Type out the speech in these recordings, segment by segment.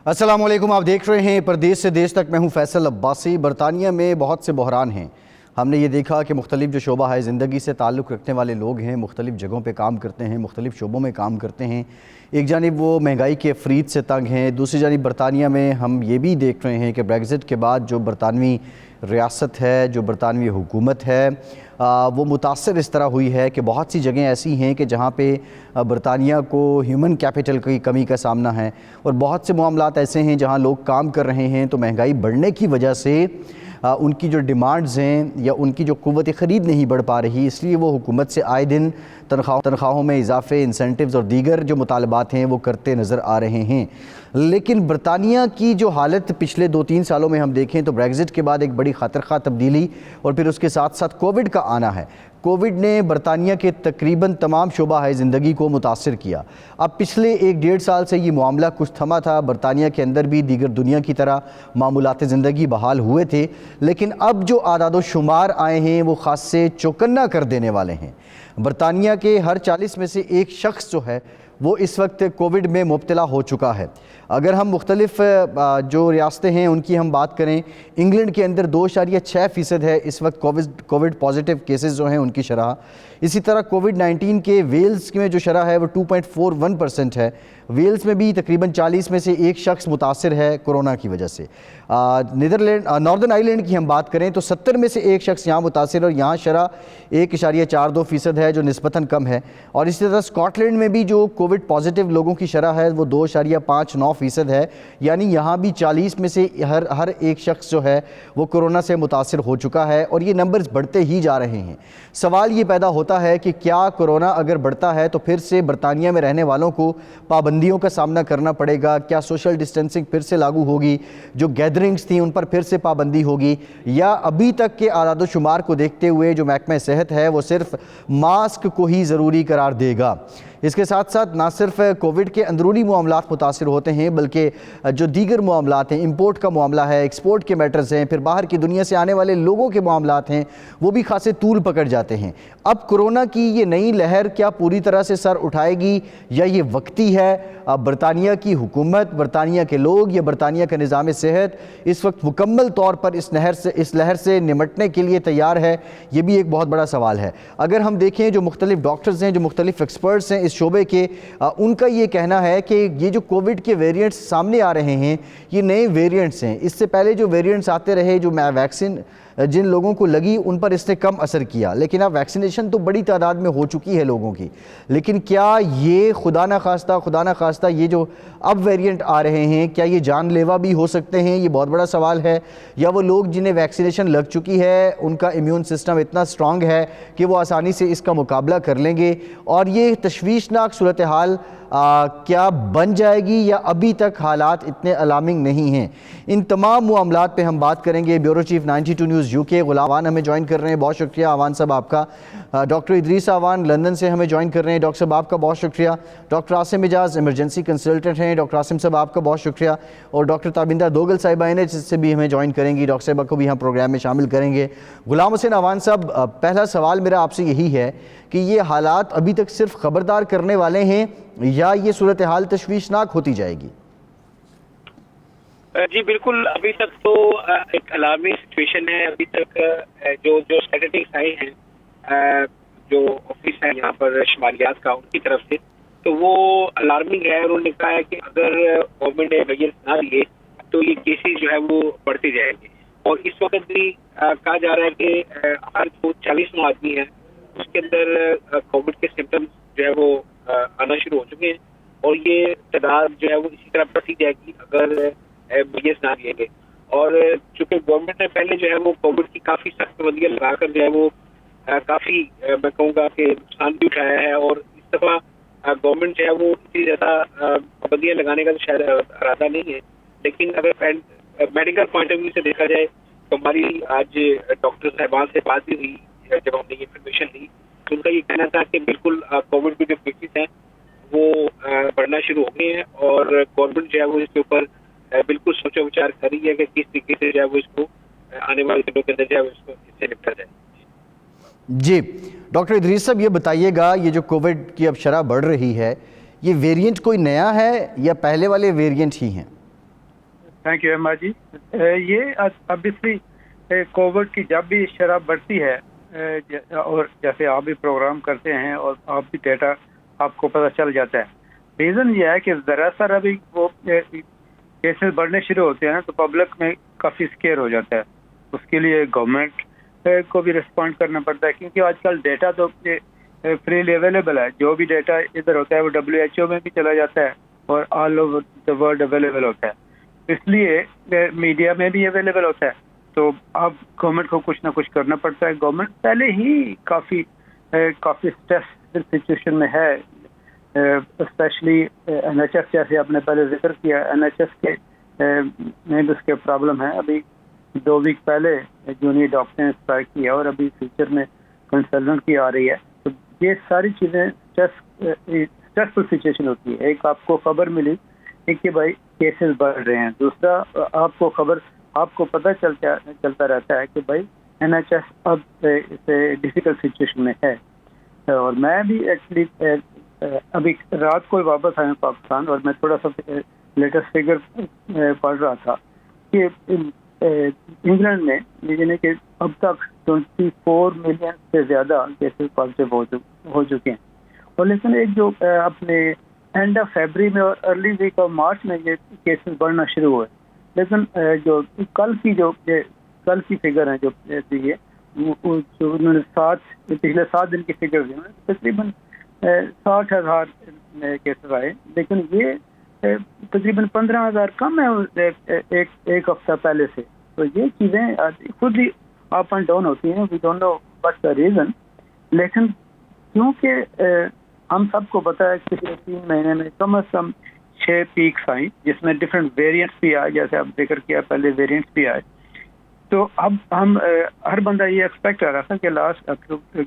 السلام علیکم، آپ دیکھ رہے ہیں پردیس سے دیش تک۔ میں ہوں فیصل عباسی۔ برطانیہ میں بہت سے بحران ہیں۔ ہم نے یہ دیکھا کہ مختلف جو شعبہ ہے زندگی سے تعلق رکھنے والے لوگ ہیں، مختلف جگہوں پہ کام کرتے ہیں، مختلف شعبوں میں کام کرتے ہیں۔ ایک جانب وہ مہنگائی کے افریت سے تنگ ہیں، دوسری جانب برطانیہ میں ہم یہ بھی دیکھ رہے ہیں کہ بریگزٹ کے بعد جو برطانوی ریاست ہے، جو برطانوی حکومت ہے، وہ متاثر اس طرح ہوئی ہے کہ بہت سی جگہیں ایسی ہیں کہ جہاں پہ برطانیہ کو ہیومن کیپٹل کی کمی کا سامنا ہے، اور بہت سے معاملات ایسے ہیں جہاں لوگ کام کر رہے ہیں تو مہنگائی بڑھنے کی وجہ سے ان کی جو ڈیمانڈز ہیں یا ان کی جو قوت خرید نہیں بڑھ پا رہی، اس لیے وہ حکومت سے آئے دن تنخواہوں میں اضافے، انسینٹیوز اور دیگر جو مطالبات ہیں وہ کرتے نظر آ رہے ہیں۔ لیکن برطانیہ کی جو حالت پچھلے 2-3 سالوں میں ہم دیکھیں تو بریگزٹ کے بعد ایک بڑی خاطر خواہ تبدیلی اور پھر اس کے ساتھ ساتھ کووڈ کا آنا ہے۔ کووڈ نے برطانیہ کے تقریباً تمام شعبہ ہے زندگی کو متاثر کیا۔ اب پچھلے 1-1.5 سال سے یہ معاملہ کچھ تھما تھا، برطانیہ کے اندر بھی دیگر دنیا کی طرح معمولات زندگی بحال ہوئے تھے، لیکن اب جو اعداد و شمار آئے ہیں وہ خاصے چوکنا کر دینے والے ہیں۔ برطانیہ کے ہر 40 میں سے ایک شخص جو ہے وہ اس وقت کووڈ میں مبتلا ہو چکا ہے۔ اگر ہم مختلف جو ریاستیں ہیں ان کی ہم بات کریں، انگلینڈ کے اندر 2.6% ہے اس وقت کووڈ پازیٹیو کیسز جو ہیں ان کی شرح۔ اسی طرح کووڈ-19 کے ویلز میں جو شرح ہے وہ 2.41% ہے۔ ویلز میں بھی تقریباً 40 میں سے ایک شخص متاثر ہے کورونا کی وجہ سے۔ ناردرن آئرلینڈ کی ہم بات کریں تو 70 میں سے ایک شخص یہاں متاثر، اور یہاں شرح 1.42% ہے جو نسبتاً کم ہے۔ اور اسی طرح اسکاٹ لینڈ میں بھی جو کووڈ پازیٹیو لوگوں کی شرح ہے وہ 2.59% ہے، یعنی یہاں بھی 40 میں سے ہر ایک شخص جو ہے وہ کورونا سے متاثر ہو چکا ہے، اور یہ نمبرز بڑھتے ہی جا رہے ہیں۔ سوال یہ پیدا ہوتا ہے کہ کیا کورونا اگر بڑھتا ہے تو پھر سے برطانیہ میں رہنے والوں کو پابندیوں کا سامنا کرنا پڑے گا؟ کیا سوشل ڈسٹینسنگ پھر سے لاگو ہوگی؟ جو گیدرنگز تھیں ان پر پھر سے پابندی ہوگی؟ یا ابھی تک کے اعداد و شمار کو دیکھتے ہوئے جو محکمہ صحت ہے وہ صرف ماسک کو ہی ضروری قرار دے گا؟ اس کے ساتھ ساتھ نہ صرف کووڈ کے اندرونی معاملات متاثر ہوتے ہیں بلکہ جو دیگر معاملات ہیں، امپورٹ کا معاملہ ہے، ایکسپورٹ کے میٹرز ہیں، پھر باہر کی دنیا سے آنے والے لوگوں کے معاملات ہیں، وہ بھی خاصے طول پکڑ جاتے ہیں۔ اب کورونا کی یہ نئی لہر کیا پوری طرح سے سر اٹھائے گی یا یہ وقتی ہے؟ اب برطانیہ کی حکومت، برطانیہ کے لوگ یا برطانیہ کا نظام صحت اس وقت مکمل طور پر اس لہر سے نمٹنے کے لیے تیار ہے؟ یہ بھی ایک بہت بڑا سوال ہے۔ اگر ہم دیکھیں جو مختلف ڈاکٹرز ہیں، جو مختلف ایکسپرٹس ہیں اس شعبے کے، ان کا یہ کہنا ہے کہ یہ جو کووڈ کے ویریئنٹس سامنے آ رہے ہیں یہ نئے ویریئنٹس ہیں۔ اس سے پہلے جو ویریئنٹس آتے رہے، جو ویکسین جن لوگوں کو لگی ان پر اس نے کم اثر کیا، لیکن اب ویکسینیشن تو بڑی تعداد میں ہو چکی ہے لوگوں کی، لیکن کیا یہ خدا نخواستہ یہ جو اب ویریئنٹ آ رہے ہیں کیا یہ جان لیوا بھی ہو سکتے ہیں؟ یہ بہت بڑا سوال ہے۔ یا وہ لوگ جنہیں ویکسینیشن لگ چکی ہے ان کا امیون سسٹم اتنا سٹرونگ ہے کہ وہ آسانی سے اس کا مقابلہ کر لیں گے؟ اور یہ تشویشناک صورتحال کیا بن جائے گی یا ابھی تک حالات اتنے الارمنگ نہیں ہیں؟ ان تمام معاملات پہ ہم بات کریں گے۔ Bureau chief 92 news UK Ghulam آوان ہمیں جوائن کر رہے ہیں، بہت شکریہ آوان صاحب آپ کا۔ ڈاکٹر ادریس آوان لندن سے ہمیں جوائن کر رہے ہیں، ڈاکٹر صاحب آپ کا بہت شکریہ۔ ڈاکٹر عاصم اجاز ایمرجنسی کنسلٹنٹ ہیں، ڈاکٹر عاصم صاحب آپ کا بہت شکریہ۔ اور ڈاکٹر تابندہ دوگل صاحبہ NH سے بھی ہمیں جوائن کریں گی، ڈاکٹر صاحبہ کو بھی ہم پروگرام میں شامل کریں گے۔ غلام حسین آوان صاحب، پہلا سوال میرا آپ سے یہی ہے کہ یہ حالات ابھی تک صرف خبردار کرنے والے ہیں یا یہ صورتحال تشویشناک ہوتی جائے گی؟ جی بالکل، ابھی تک تو ایک الارمی سچویشن ہے۔ ابھی تک جو اسٹیٹسٹکس آئے ہیں جو آفس ہے یہاں پر شمالیات کا ان کی طرف سے، تو وہ الارمنگ ہے۔ انہوں نے کہا ہے کہ اگر گورنمنٹ نے ویریئنٹ نہ لیے تو یہ کیسز جو ہے وہ بڑھتے جائیں گے، اور اس وقت بھی کہا جا رہا ہے کہ ہر جو 40 آدمی ہے اس کے اندر کووڈ کے سمٹمز جو ہے وہ آنا شروع ہو چکے ہیں، اور یہ تعداد جو ہے وہ اسی طرح بڑھتی جائے گی اگر ویریئنٹ نہ لیے گئے۔ اور چونکہ گورنمنٹ نے پہلے جو ہے وہ کووڈ کی کافی سخت پابندیاں لگا کر جو ہے وہ کافی میں کہوں گا کہ نقصان بھی اٹھایا ہے، اور اس دفعہ گورنمنٹ جو ہے وہ اتنی زیادہ پابندیاں لگانے کا تو شاید ارادہ نہیں ہے، لیکن اگر میڈیکل پوائنٹ آف ویو سے دیکھا جائے تو ہماری آج ڈاکٹر صاحبان سے بات بھی ہوئی جب ہم نے یہ انفارمیشن لی، تو ان کا یہ کہنا تھا کہ بالکل کووڈ کے جو کیسز ہیں وہ بڑھنا شروع ہو گئے ہیں، اور گورنمنٹ جو ہے وہ اس کے اوپر بالکل سوچ و وچار کر رہی ہے کہ کس طریقے سے جو ہے وہ اس کو آنے والے دنوں کے اندر جو ہے اس کو اس سے نپٹا جائے۔ جی ڈاکٹر ادریس صاحب، یہ بتائیے گا یہ جو کووڈ کی اب شرح بڑھ رہی ہے، یہ ویریئنٹ کوئی نیا ہے یا پہلے والے ویریئنٹ ہی ہیں؟ تھینک یو احمد جی. یہ ابویسلی کووڈ کی جب بھی شرح بڑھتی ہے اور جیسے آپ بھی پروگرام کرتے ہیں اور آپ بھی ڈیٹا آپ کو پتہ چل جاتا ہے. ریزن یہ ہے کہ ذرا سا ابھی وہ کیسز بڑھنے شروع ہوتے ہیں نا تو پبلک میں کافی اسکیئر ہو جاتا ہے. اس کے لیے گورنمنٹ کو بھی رسپونڈ کرنا پڑتا ہے کیونکہ آج کل ڈیٹا تو فریلی اویلیبل ہے. جو بھی ڈیٹا ادھر ہوتا ہے وہ WHO میں بھی چلا جاتا ہے اور all over the world available ہوتا ہے. اس لیے میڈیا میں بھی اویلیبل ہوتا ہے. تو اب گورنمنٹ کو کچھ نہ کچھ کرنا پڑتا ہے. گورنمنٹ پہلے ہی کافی اسٹریسفل سچویشن میں ہے, اسپیشلی NHS جیسے آپ نے پہلے ذکر کیا. NHS کے میں بھی اس کے پرابلم ہے. ابھی 2 ویک پہلے جونیئر ڈاکٹر نے اسٹرائک کیا اور ابھی فیوچر میں کنسلٹنٹ کی آ رہی ہے. تو یہ ساری چیزیں اسٹریسفل سچویشن ہوتی ہے. ایک آپ کو خبر ملی کہ بھائی کیسز بڑھ رہے ہیں, دوسرا آپ کو پتہ چلتا رہتا ہے کہ بھائی NHS اب ڈیفیکلٹ سچویشن میں ہے. اور میں بھی ایکچولی ابھی رات کو واپس آیا ہوں پاکستان اور میں تھوڑا سا لیٹسٹ فگر پڑھ رہا تھا کہ انگلینڈ میں یعنی کہ اب تک 24 ملین سے زیادہ کیسز پازیٹیو ہو چکے ہیں. اور لیکن ایک جو اپنے اینڈ آف فیبری میں اور ارلی ویک آف مارچ میں یہ کیسز بڑھنا شروع ہوئے. لیکن جو کل کی فگر ہیں جو دی ہے انہوں نے پچھلے 7 دن کی فگر دی, تقریباً 60,000 کیسز آئے. لیکن یہ تقریباً 15,000 کم ہے ایک ہفتہ پہلے سے. تو یہ چیزیں خود ہی اپ اینڈ ڈاؤن ہوتی ہیں. We don't know what's the reason. لیکن کیونکہ ہم سب کو پتا ہے کہ پچھلے 3 مہینے میں کم از کم 6 پیکس آئیں جس میں ڈفرینٹ ویریئنٹس بھی آئے, جیسے آپ ذکر کیا پہلے ویریئنٹس بھی آئے. تو اب ہم ہر بندہ یہ ایکسپیکٹ کر رہا تھا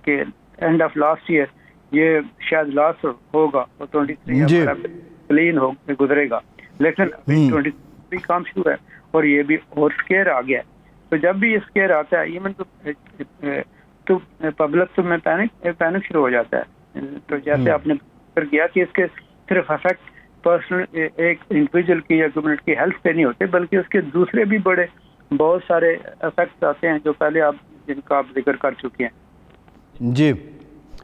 کہ اینڈ آف لاسٹ ایئر یہ شاید لاسٹ ہوگا اور 23 کلین گزرے گا. لیکن 23 کام شروع ہے اور یہ بھی اور اسکیئر آ گیا ہے. تو جب بھی یہ اسکیئر آتا ہے ایون تو پبلک تو میں پینک شروع ہو جاتا ہے. تو جیسے آپ نے ذکر کیا کہ اس کے صرف افیکٹ پرسنل ایک انڈیویجول کی یا کمیونٹی کی ہیلتھ پہ نہیں ہوتے بلکہ اس کے دوسرے بھی بہت سارے افیکٹس آتے ہیں جو پہلے جن کا آپ ذکر کر چکے ہیں. جی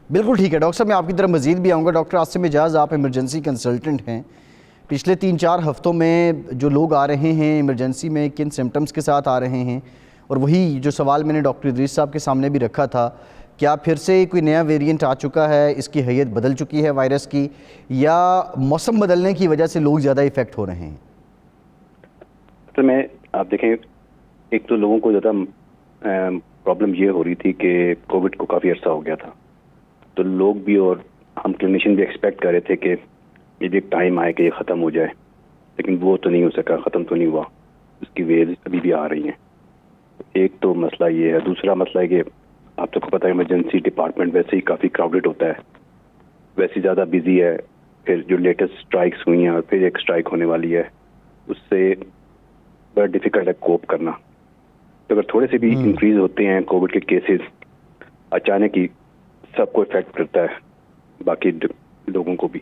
بالکل ٹھیک ہے ڈاکٹر صاحب, میں آپ کی طرف مزید بھی آؤں گا. ڈاکٹر عاصم اعجاز, آپ ایمرجنسی کنسلٹنٹ ہیں. پچھلے 3-4 ہفتوں میں جو لوگ آ رہے ہیں ایمرجنسی میں کن سمٹمز کے ساتھ آ رہے ہیں, اور وہی جو سوال میں نے ڈاکٹر ادریس صاحب کے سامنے بھی رکھا تھا, کیا پھر سے کوئی نیا ویریئنٹ آ چکا ہے, اس کی حیت بدل چکی ہے وائرس کی, یا موسم بدلنے کی وجہ سے لوگ زیادہ افیکٹ ہو رہے ہیں؟ تو میں آپ دیکھیں, ایک تو لوگوں کو زیادہ پرابلم یہ ہو رہی تھی کہ کووڈ کو کافی عرصہ ہو گیا تھا, تو لوگ بھی اور ہم کلینیشین بھی ایکسپیکٹ کر رہے تھے کہ یہ بھی ایک ٹائم آئے کہ یہ ختم ہو جائے, لیکن وہ تو نہیں ہو سکا, ختم تو نہیں ہوا. اس کی ویز ابھی بھی آ رہی ہیں. ایک تو مسئلہ یہ ہے. دوسرا مسئلہ ہے کہ آپ تو کو پتہ ہے ایمرجنسی ڈپارٹمنٹ ویسے ہی کافی کراؤڈڈ ہوتا ہے, ویسے ہی زیادہ بزی ہے. پھر جو لیٹسٹ اسٹرائکس ہوئی ہیں اور پھر ایک اسٹرائک ہونے والی ہے, اس سے بڑا ڈیفیکلٹ ہے کوپ کرنا. تو اگر تھوڑے سے بھی انکریز ہوتے ہیں کووڈ کے کیسز, اچانک ہی سب کو افیکٹ کرتا ہے, باقی لوگوں کو بھی.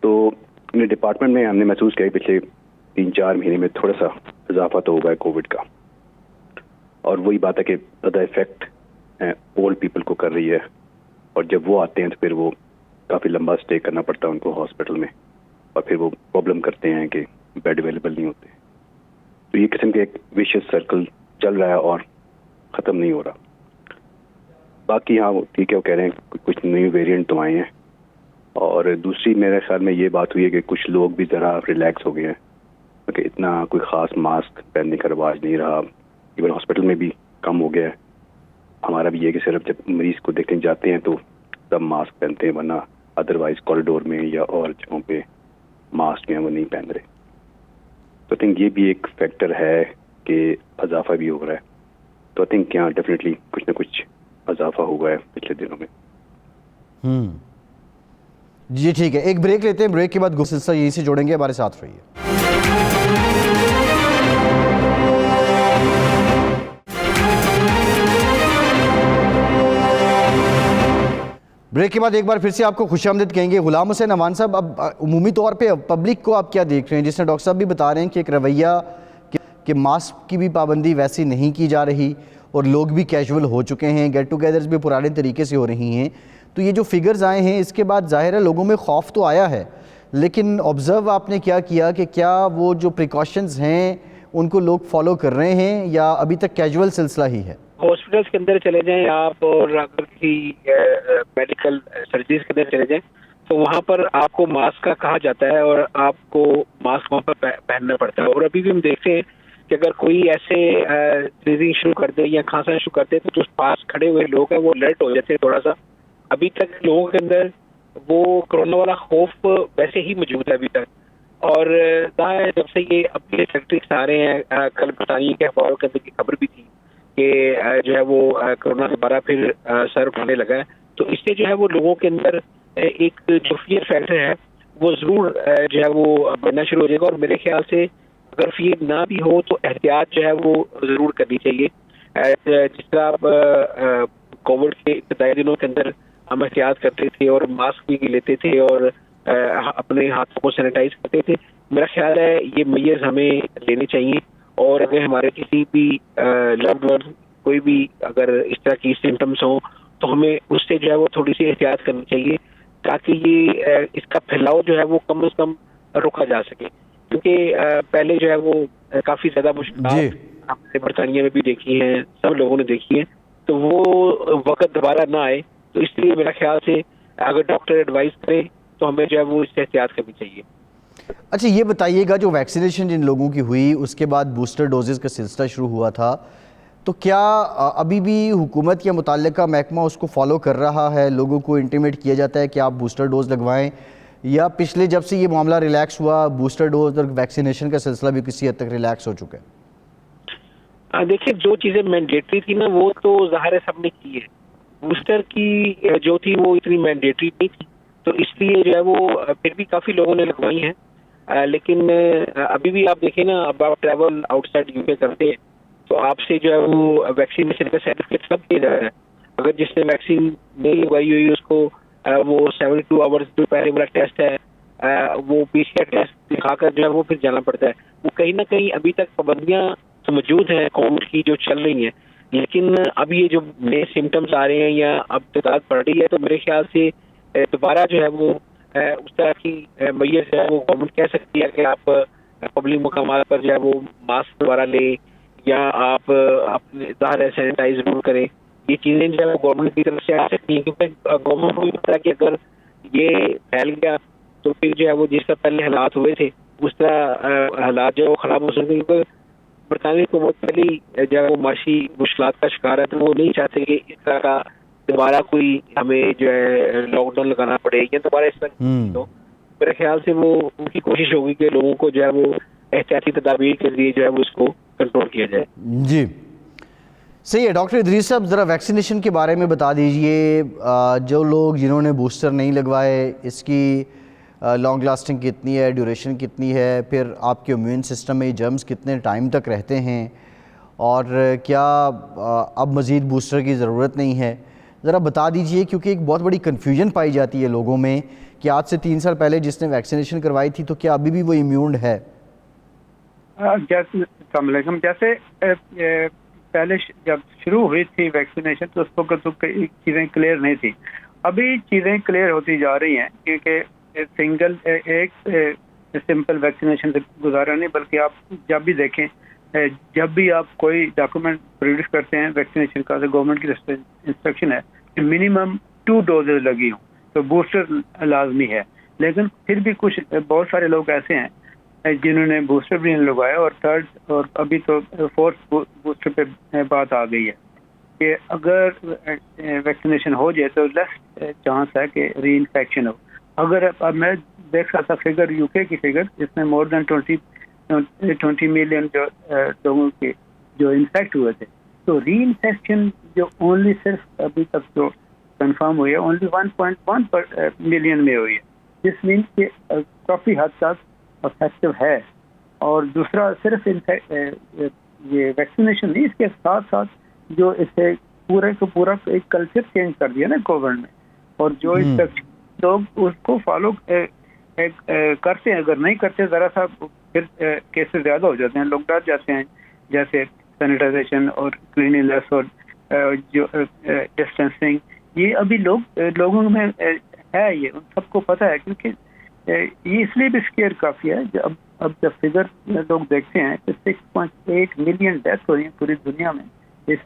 تو اپنے ڈپارٹمنٹ میں ہم نے محسوس کیا کہ پچھلے 3-4 مہینے میں تھوڑا سا اضافہ تو ہوا ہے کووڈ کا, اور وہی بات ہے کہ زیادہ افیکٹ اولڈ پیپل کو کر رہی ہے, اور جب وہ آتے ہیں تو پھر وہ کافی لمبا اسٹے کرنا پڑتا ہے ان کو ہاسپٹل میں, اور پھر وہ پرابلم کرتے ہیں کہ بیڈ اویلیبل نہیں ہوتے. تو یہ قسم کے ایک ویشیس سرکل چل رہا ہے اور ختم نہیں ہو رہا. باقی ہاں ٹھیک ہے, وہ کہہ رہے ہیں کچھ نئی ویریئنٹ تو آئے ہیں, اور دوسری میرے خیال میں یہ بات ہوئی ہے کہ کچھ لوگ بھی ذرا ریلیکس ہو گئے ہیں, کیونکہ اتنا کوئی خاص ماسک پہننے کا رواج نہیں رہا. ایون ہاسپٹل میں بھی کم ہو گیا ہے. ہمارا بھی یہ کہ صرف جب مریض کو دیکھنے جاتے ہیں تو تب ماسک پہنتے ہیں, ورنہ ادروائز کوریڈور میں یا اور جگہوں پہ ماسک ہیں وہ نہیں پہن رہے. تو آئی تھنک یہ بھی ایک فیکٹر ہے کہ اضافہ بھی ہو رہا ہے. تو آئی تھنک یہاں ڈیفینیٹلی کچھ نہ کچھ اضافہ ہوا ہے پچھلے دنوں میں. جی ٹھیک ہے, ایک بریک لیتے ہیں, بریک کے بعد سلسلہ یہیں سے جوڑیں گے, ہمارے ساتھ رہیے. بریک کے بعد ایک بار پھر سے آپ کو خوش آمدید کہیں گے. غلام حسین امان صاحب, اب عمومی طور پہ پبلک کو آپ کیا دیکھ رہے ہیں, جس نے ڈاکٹر صاحب بھی بتا رہے ہیں کہ ایک رویہ کہ ماسک کی بھی پابندی ویسی نہیں کی جا رہی اور لوگ بھی کیجول ہو چکے ہیں, گیٹ ٹوگیدرز بھی پرانے طریقے سے ہو رہی ہیں. تو یہ جو فگرز آئے ہیں اس کے بعد ظاہر ہے لوگوں میں خوف تو آیا ہے, لیکن آبزرو آپ نے کیا کہ کیا وہ جو پریکاشنز ہیں ان کو لوگ فالو کر رہے ہیں یا ابھی تک کیجول سلسلہ ہی ہے؟ ہاسپٹلس کے اندر چلے جائیں آپ, اور اگر کسی میڈیکل سرجریز کے اندر چلے جائیں تو وہاں پر آپ کو ماسک کا کہا جاتا ہے اور آپ کو ماسک وہاں پر پہننا پڑتا ہے. اور ابھی بھی ہم دیکھتے ہیں کہ اگر کوئی ایسے سنیزنگ شروع کر دے یا کھانسنا شروع کر دے تو جو پاس کھڑے ہوئے لوگ ہیں وہ الرٹ ہو جاتے ہیں تھوڑا سا. ابھی تک لوگوں کے اندر وہ کرونا والا خوف ویسے ہی موجود ہے ابھی تک. اور جب سے یہ اب یہ اسٹیٹسٹکس آ رہے ہیں, کل برطانیہ کے اخباروں کے اندر کی خبر بھی تھی کہ جو ہے وہ کرونا دوبارہ پھر سر اٹھانے لگا ہے, تو اس سے جو ہے وہ لوگوں کے اندر ایک جو فیئر فیکٹر ہے وہ ضرور جو ہے وہ بڑھنا شروع ہو جائے گا. اور میرے خیال سے اگر فیئر نہ بھی ہو تو احتیاط جو ہے وہ ضرور کرنی چاہیے. جس طرح آپ کووڈ کے ابتدائی دنوں کے اندر ہم احتیاط کرتے تھے اور ماسک بھی لیتے تھے اور اپنے ہاتھوں کو سینیٹائز کرتے تھے, میرا خیال ہے یہ میئرز ہمیں لینے چاہیے. اور اگر ہمارے کسی بھی لوڈ ون کوئی بھی اگر اس طرح کی سمٹمس ہوں تو ہمیں اس سے جو ہے وہ تھوڑی سی احتیاط کرنی چاہیے تاکہ یہ اس کا پھیلاؤ جو ہے وہ کم از کم روکا جا سکے. کیونکہ پہلے جو ہے وہ کافی زیادہ مشکلات ہم نے برطانیہ میں بھی دیکھی ہیں, سب لوگوں نے دیکھی ہیں, تو وہ وقت دوبارہ نہ آئے. تو اس لیے میرا خیال سے اگر ڈاکٹر ایڈوائز کرے تو ہمیں جو ہے وہ اس سے احتیاط کرنی چاہیے. اچھا یہ بتائیے گا, جو ویکسینیشن جن لوگوں کی ہوئی اس کے بعد بوسٹر ڈوزز کا سلسلہ شروع ہوا تھا, تو کیا ابھی بھی حکومت یا متعلقہ محکمہ اس کو فالو کر رہا ہے؟ لوگوں کو انٹیمیٹ کیا جاتا ہے کہ آپ بوسٹر ڈوز لگوائیں, یا پچھلے جب سے یہ معاملہ ریلیکس ہوا بوسٹر ڈوز اور ویکسینیشن کا سلسلہ بھی کسی حد تک ریلیکس ہو چکا ہے؟ دیکھیے جو چیزیں مینڈیٹری تھی نا وہ تو ظاہر ہے سب نے کی ہے. بوسٹر کی جو تھی وہ اتنی مینڈیٹری نہیں تھی, تو اس لیے جو ہے وہ پھر بھی کافی لوگوں نے لگوائی ہیں. لیکن ابھی بھی آپ دیکھیں نا, اب آپ ٹریول آؤٹ سائڈ یو کے کرتے ہیں تو آپ سے جو ہے وہ ویکسینیشن کا سرٹیفکیٹ سب دیا جا رہا ہے. اگر جس نے ویکسین نہیں لگوائی ہوئی اس کو وہ 72 آورس جو پہلے والا ٹیسٹ ہے وہ PCR ٹیسٹ دکھا کر جو ہے وہ پھر جانا پڑتا ہے. وہ کہیں نہ کہیں ابھی تک پابندیاں تو موجود ہیں کووڈ کی جو چل رہی ہیں, لیکن اب یہ جو نئے سمٹمس آ رہے ہیں یا اب تعداد بڑھ رہی ہے تو میرے خیال سے دوبارہ جو ہے وہ اس طرح کی میئر جو ہے وہ گورنمنٹ کہہ سکتی ہے کہ آپ پبلک مقامات پر جو ہے وہ ماسک دوبارہ لیں یا آپ اپنے ظاہر سینیٹائز ضرور کریں. یہ چیزیں جو ہے گورنمنٹ کی طرف سے آ سکتی ہیں, کیونکہ گورنمنٹ کو بھی پتا ہے کہ اگر یہ پھیل گیا تو پھر جو ہے وہ جس طرح پہلے حالات ہوئے تھے اس طرح حالات جو ہے وہ خراب ہو سکتے ہیں. کیونکہ برطانیہ کو بہت پہلی جو ہے وہ معاشی مشکلات کا شکار ہے, تو وہ نہیں چاہتے کہ اس طرح کا دوبارہ کوئی ہمیں جو ہے لاک ڈاؤن لگانا پڑے یا دوبارہ اس طرح. تو میرے خیال سے وہ ان کی کوشش ہوگی کہ لوگوں کو جو ہے وہ احتیاطی تدابیر کے ذریعے جو ہے وہ اس کو کنٹرول کیا جائے. جی صحیح ہے. ڈاکٹر ادریس صاحب ذرا ویکسینیشن کے بارے میں بتا دیجئے, جو لوگ جنہوں نے بوسٹر نہیں لگوائے اس کی لانگ لاسٹنگ کتنی ہے, ڈیوریشن کتنی ہے, پھر آپ کے امیون سسٹم میں جرمز کتنے ٹائم تک رہتے ہیں, اور کیا اب مزید بوسٹر کی ضرورت نہیں ہے؟ ذرا بتا دیجئے, کیونکہ ایک بہت بڑی کنفیوژن پائی جاتی ہے لوگوں میں کہ آج سے 3 سال پہلے جس نے ویکسینیشن کروائی تھی تو کیا ابھی بھی وہ امیونڈ ہے؟ السلام علیکم. جیسے پہلے جب شروع ہوئی تھی ویکسینیشن تو اس وقت تو چیزیں کلیئر نہیں تھی. ابھی چیزیں کلیئر ہوتی جا رہی ہیں, کیونکہ سنگل ایک سمپل ویکسینیشن سے گزارا نہیں, بلکہ آپ جب بھی دیکھیں جب بھی آپ کوئی ڈاکومنٹ پروڈیوس کرتے ہیں ویکسینیشن کا, تو گورنمنٹ کی انسٹرکشن ہے کہ منیمم 2 ڈوزز لگی ہوں, تو بوسٹر لازمی ہے. لیکن پھر بھی کچھ بہت سارے لوگ ایسے ہیں جنہوں نے بوسٹر بھی نہیں لگوایا, اور 3rd اور ابھی تو 4th بوسٹر پہ بات آ گئی ہے کہ اگر ویکسینیشن ہو جائے تو لیس چانس ہے کہ ری انفیکشن ہو. اگر اب میں دیکھ رہا تھا فگر UK کی فگر, جس میں مور دین 20 ملین جو لوگوں کے جو انفیکٹ ہوئے تھے, تو ری انفیکشن جو اونلی صرف ابھی تک جو کنفرم ہوئی ہے اونلی 1.1 ملین میں ہوئی ہے, جس مینس کہ کافی حد تک افیکٹو ہے. اور دوسرا صرف یہ ویکسینیشن نہیں, اس کے ساتھ ساتھ جو اسے پورے کو پورا ایک کلچر چینج کر دیا نا کووڈ میں, اور جو لوگ اس کو فالو کرتے ہیں, اگر نہیں کرتے ذرا سا پھر کیسز زیادہ ہو جاتے ہیں, لوگ ڈر جاتے ہیں. جیسے سینیٹائزیشن اور کلینلیس اور جو ڈسٹینسنگ, یہ ابھی لوگوں میں ہے, یہ ان سب کو پتہ ہے, کیونکہ یہ اس لیے بھی اسکیئر کافی ہے. اب جب فگر لوگ دیکھتے ہیں کہ 6.8 ملین ڈیتھ ہو رہی ہیں پوری دنیا میں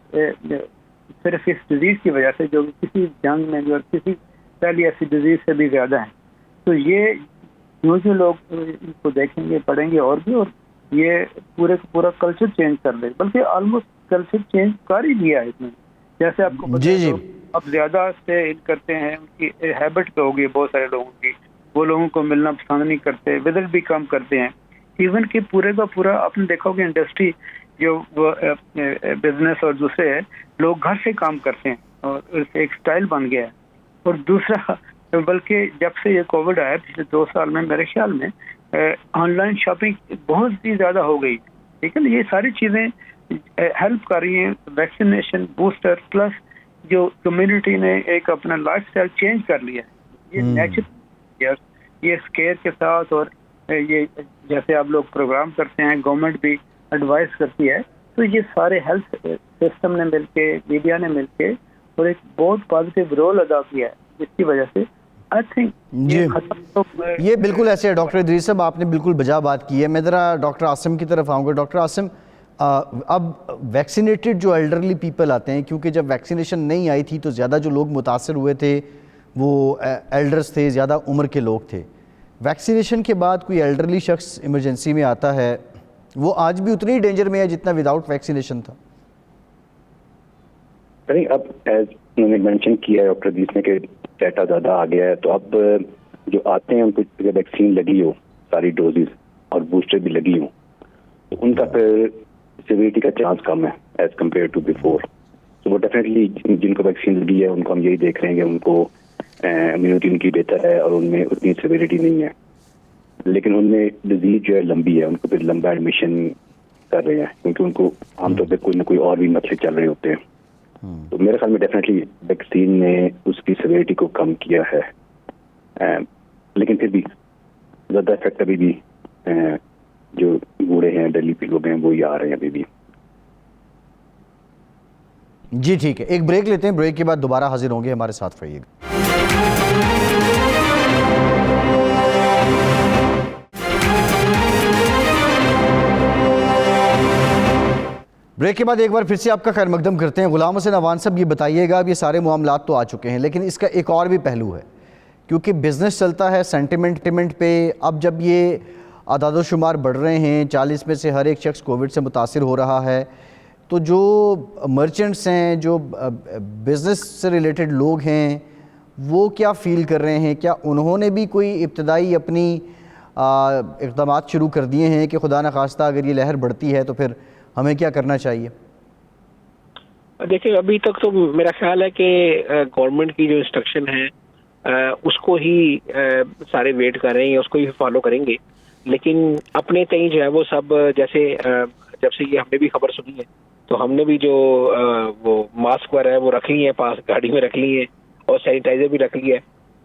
صرف اس ڈیزیز کی وجہ سے, جو کسی جنگ میں اور کسی پہلی ایسی ڈیزیز سے بھی زیادہ ہیں. تو یہ جو لوگ ان کو دیکھیں گے, پڑھیں گے اور بھی, اور یہ پورا کلچر چینج کر لے, بلکہ آلموسٹ کلچر چینج کر ہی دیا ہے اس میں. جیسے آپ کو پتہ ہے اب زیادہ سے کرتے ہیں, ان کی ہیبٹ ہو گئی بہت سارے لوگوں کی, وہ لوگوں کو ملنا پسند نہیں کرتے, وزٹ بھی کم کرتے ہیں. ایون کہ پورے کا پورا آپ نے دیکھا ہوگا انڈسٹری جو بزنس اور دوسرے ہے, لوگ گھر سے کام کرتے ہیں اور ایک سٹائل بن گیا ہے. اور دوسرا, بلکہ جب سے یہ کووڈ آیا پچھلے 2 سال میں, میرے خیال میں آن لائن شاپنگ بہت ہی زیادہ ہو گئی. ٹھیک ہے نا, یہ ساری چیزیں ہیلپ کر رہی ہیں. ویکسینیشن بوسٹر پلس جو کمیونٹی نے ایک اپنا لائف اسٹائل چینج کر لیا ہے, یہ نیچرل, یہ اسکیئر کے ساتھ, اور یہ جیسے آپ لوگ پروگرام کرتے ہیں, گورنمنٹ بھی ایڈوائز کرتی ہے, تو یہ سارے ہیلتھ سسٹم نے مل کے, میڈیا نے مل کے, اور ایک بہت پازیٹیو رول ادا کیا ہے, جس کی وجہ سے آئی تھنک یہ بالکل ایسے ہے. ڈاکٹر ادریس صاحب, آپ نے بالکل بجا بات کی ہے. میں ذرا ڈاکٹر عاصم کی طرف آؤں گا. ڈاکٹر عاصم, اب ویکسینیٹڈ جو ایلڈرلی پیپل آتے ہیں, کیونکہ جب ویکسینیشن نہیں آئی تھی تو زیادہ جو لوگ متاثر ہوئے تھے وہ ایلڈرز تھے, زیادہ عمر کے لوگ تھے. ویکسینیشن کے بعد کوئی ایلڈرلی شخص ایمرجنسی میں آتا ہے, وہ آج بھی اتنی ڈینجر میں ہے جتنا وداؤٹ ویکسینیشن تھا؟ اب ایز انہوں نے مینشن کیا ہے ڈاکٹر ادریس نے کہ ڈیٹا زیادہ آ گیا ہے, تو اب جو آتے ہیں ان کو ویکسین لگی ہو ساری ڈوزز اور بوسٹر بھی لگی ہوں, تو ان کا پھر سیویریٹی کا چانس کم ہے ایز کمپیئر ٹو بیفور. تو وہ ڈیفینیٹلی جن کو ویکسین لگی ہے ان کو ہم یہی دیکھ رہے ہیں کہ ان کو امیونٹی ان کی بہتر ہے اور ان میں اتنی سیویریٹی نہیں ہے. لیکن ان میں ڈیزیز جو ہے لمبی ہے, ان کو پھر لمبا ایڈمیشن کر رہے ہیں, کیونکہ ان کو عام طور پہ کوئی نہ کوئی اور بھی مسئلے چل رہے ہوتے ہیں. تو میرے خیال میں ڈیفینیٹلی ویکسین نے اس کی سیویریٹی کو کم کیا ہے, لیکن پھر بھی زیادہ افیکٹ ابھی بھی جو بوڑھے ہیں, ڈیلی لوگ ہیں, وہی آ رہے ہیں ابھی بھی. جی ٹھیک ہے, ایک بریک لیتے ہیں, بریک کے بعد دوبارہ حاضر ہوں گے, ہمارے ساتھ رہیے گا. بریک کے بعد ایک بار پھر سے آپ کا خیر مقدم کرتے ہیں. غلام حسین عوان صاحب, یہ بتائیے گا, اب یہ سارے معاملات تو آ چکے ہیں, لیکن اس کا ایک اور بھی پہلو ہے, کیونکہ بزنس چلتا ہے سینٹیمنٹ پہ. اب جب یہ اعداد و شمار بڑھ رہے ہیں, 40 میں سے ہر ایک شخص کووڈ سے متاثر ہو رہا ہے, تو جو مرچنٹس ہیں, جو بزنس سے ریلیٹڈ لوگ ہیں, وہ کیا فیل کر رہے ہیں؟ کیا انہوں نے بھی کوئی ابتدائی اپنی اقدامات شروع کر دیے ہیں کہ خدا نخواستہ اگر یہ لہر بڑھتی ہے تو پھر ہمیں کیا کرنا چاہیے؟ دیکھیں, ابھی تک تو میرا خیال ہے کہ گورنمنٹ کی جو انسٹرکشن ہے اس کو ہی سارے ویٹ کر رہے ہیں, اس کو ہی فالو کریں گے. لیکن اپنے تئیں جو ہے وہ سب, جیسے جب سے یہ ہم نے بھی خبر سنی ہے تو ہم نے بھی جو وہ ماسک وغیرہ ہے وہ رکھ لی ہیں, پاس گاڑی میں رکھ لی ہیں, اور سینیٹائزر بھی رکھ لی ہے.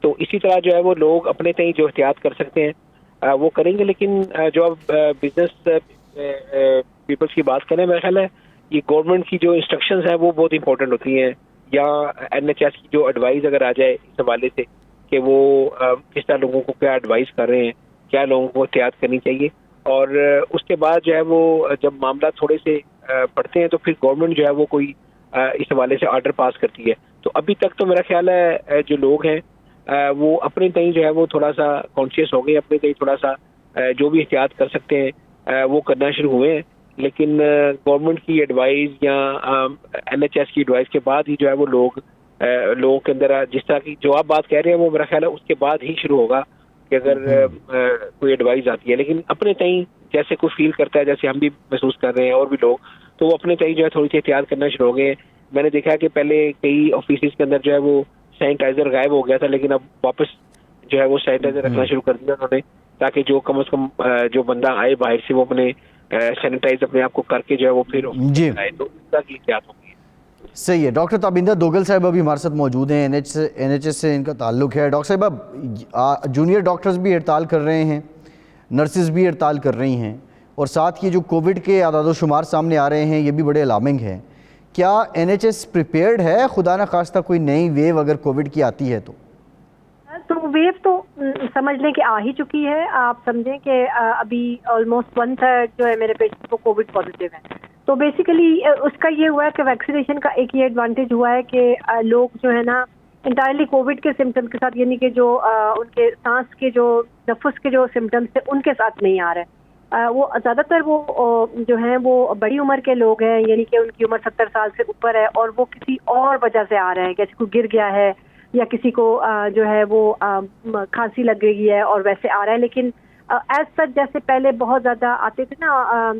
تو اسی طرح جو ہے وہ لوگ اپنے تئیں جو احتیاط کر سکتے ہیں وہ کریں گے. لیکن جو اب بزنس پیپلز کی بات کریں, میرا خیال ہے یہ گورنمنٹ کی جو انسٹرکشنز ہیں وہ بہت امپورٹنٹ ہوتی ہیں, یا NHS کی جو ایڈوائز اگر آ جائے اس حوالے سے کہ وہ کس طرح لوگوں کو کیا ایڈوائز کر رہے ہیں, کیا لوگوں کو احتیاط کرنی چاہیے. اور اس کے بعد جو ہے وہ جب معاملات تھوڑے سے بڑھتے ہیں تو پھر گورنمنٹ جو ہے وہ کوئی اس حوالے سے آرڈر پاس کرتی ہے. تو ابھی تک تو میرا خیال ہے جو لوگ ہیں وہ اپنے تئیں جو ہے وہ تھوڑا سا کانشیس ہو گئے, اپنے تئیں تھوڑا سا جو بھی احتیاط کر سکتے ہیں وہ کرنا شروع ہوئے ہیں. لیکن گورنمنٹ کی ایڈوائز یا NHS کی ایڈوائز کے بعد ہی جو ہے وہ لوگوں کے اندر جس طرح کی جو آپ بات کہہ رہے ہیں وہ میرا خیال ہے اس کے بعد ہی شروع ہوگا کہ اگر کوئی ایڈوائز آتی ہے. لیکن اپنے تئیں جیسے کوئی فیل کرتا ہے, جیسے ہم بھی محسوس کر رہے ہیں اور بھی لوگ, تو وہ اپنے تئیں جو ہے تھوڑی سی احتیاط کرنا شروع ہو گئے ہیں. میں نے دیکھا کہ پہلے کئی آفیسز کے اندر جو ہے وہ سینیٹائزر غائب ہو گیا تھا, لیکن اب واپس جو ہے وہ سینیٹائزر رکھنا شروع کر دیا انہوں نے, تاکہ جو کم از کم جو بندہ آئے باہر سے وہ اپنے سینیٹائز اپنے آپ کو کر کے جو ہے وہ پھر آئے. تو اس طرح کی احتیاط ہوگی. صحیح ہے. ڈاکٹر تابندہ دوگل صاحب ابھی ہمارے ساتھ موجود ہیں, NHS سے ان کا تعلق ہے. ڈاکٹر صاحب, اب جونیئر ڈاکٹرز بھی ہڑتال کر رہے ہیں, نرسز بھی ہڑتال کر رہی ہیں، اور ساتھ یہ جو کووڈ کے اعداد و شمار سامنے آ رہے ہیں یہ بھی بڑے الارمنگ ہیں. کیا این ایچ ایس پریپیئرڈ ہے خدا نہ خواستہ کوئی نئی ویو اگر کووڈ کی آتی ہے تو ویو تو سمجھ لیں کہ آ ہی چکی ہے. آپ سمجھیں کہ ابھی آلموسٹ 1/3 جو ہے میرے پیشنٹ کو کووڈ پازیٹیو ہے. تو بیسیکلی اس کا یہ ہوا ہے کہ ویکسینیشن کا ایک یہ ایڈوانٹیج ہوا ہے کہ لوگ جو ہے نا انٹائرلی کووڈ کے سمٹمس کے ساتھ، یعنی کہ جو ان کے سانس کے جو تنفس کے جو سمٹمس تھے ان کے ساتھ نہیں آ رہے. وہ زیادہ تر وہ جو ہیں وہ بڑی عمر کے لوگ ہیں، یعنی کہ ان کی عمر 70 سال سے اوپر ہے، اور وہ کسی اور وجہ سے آ رہے ہیں، کسی کو گر گیا ہے یا کسی کو جو ہے وہ کھانسی لگ گئی ہے اور ویسے آ رہا ہے. لیکن ایز سچ جیسے پہلے بہت زیادہ آتے تھے نا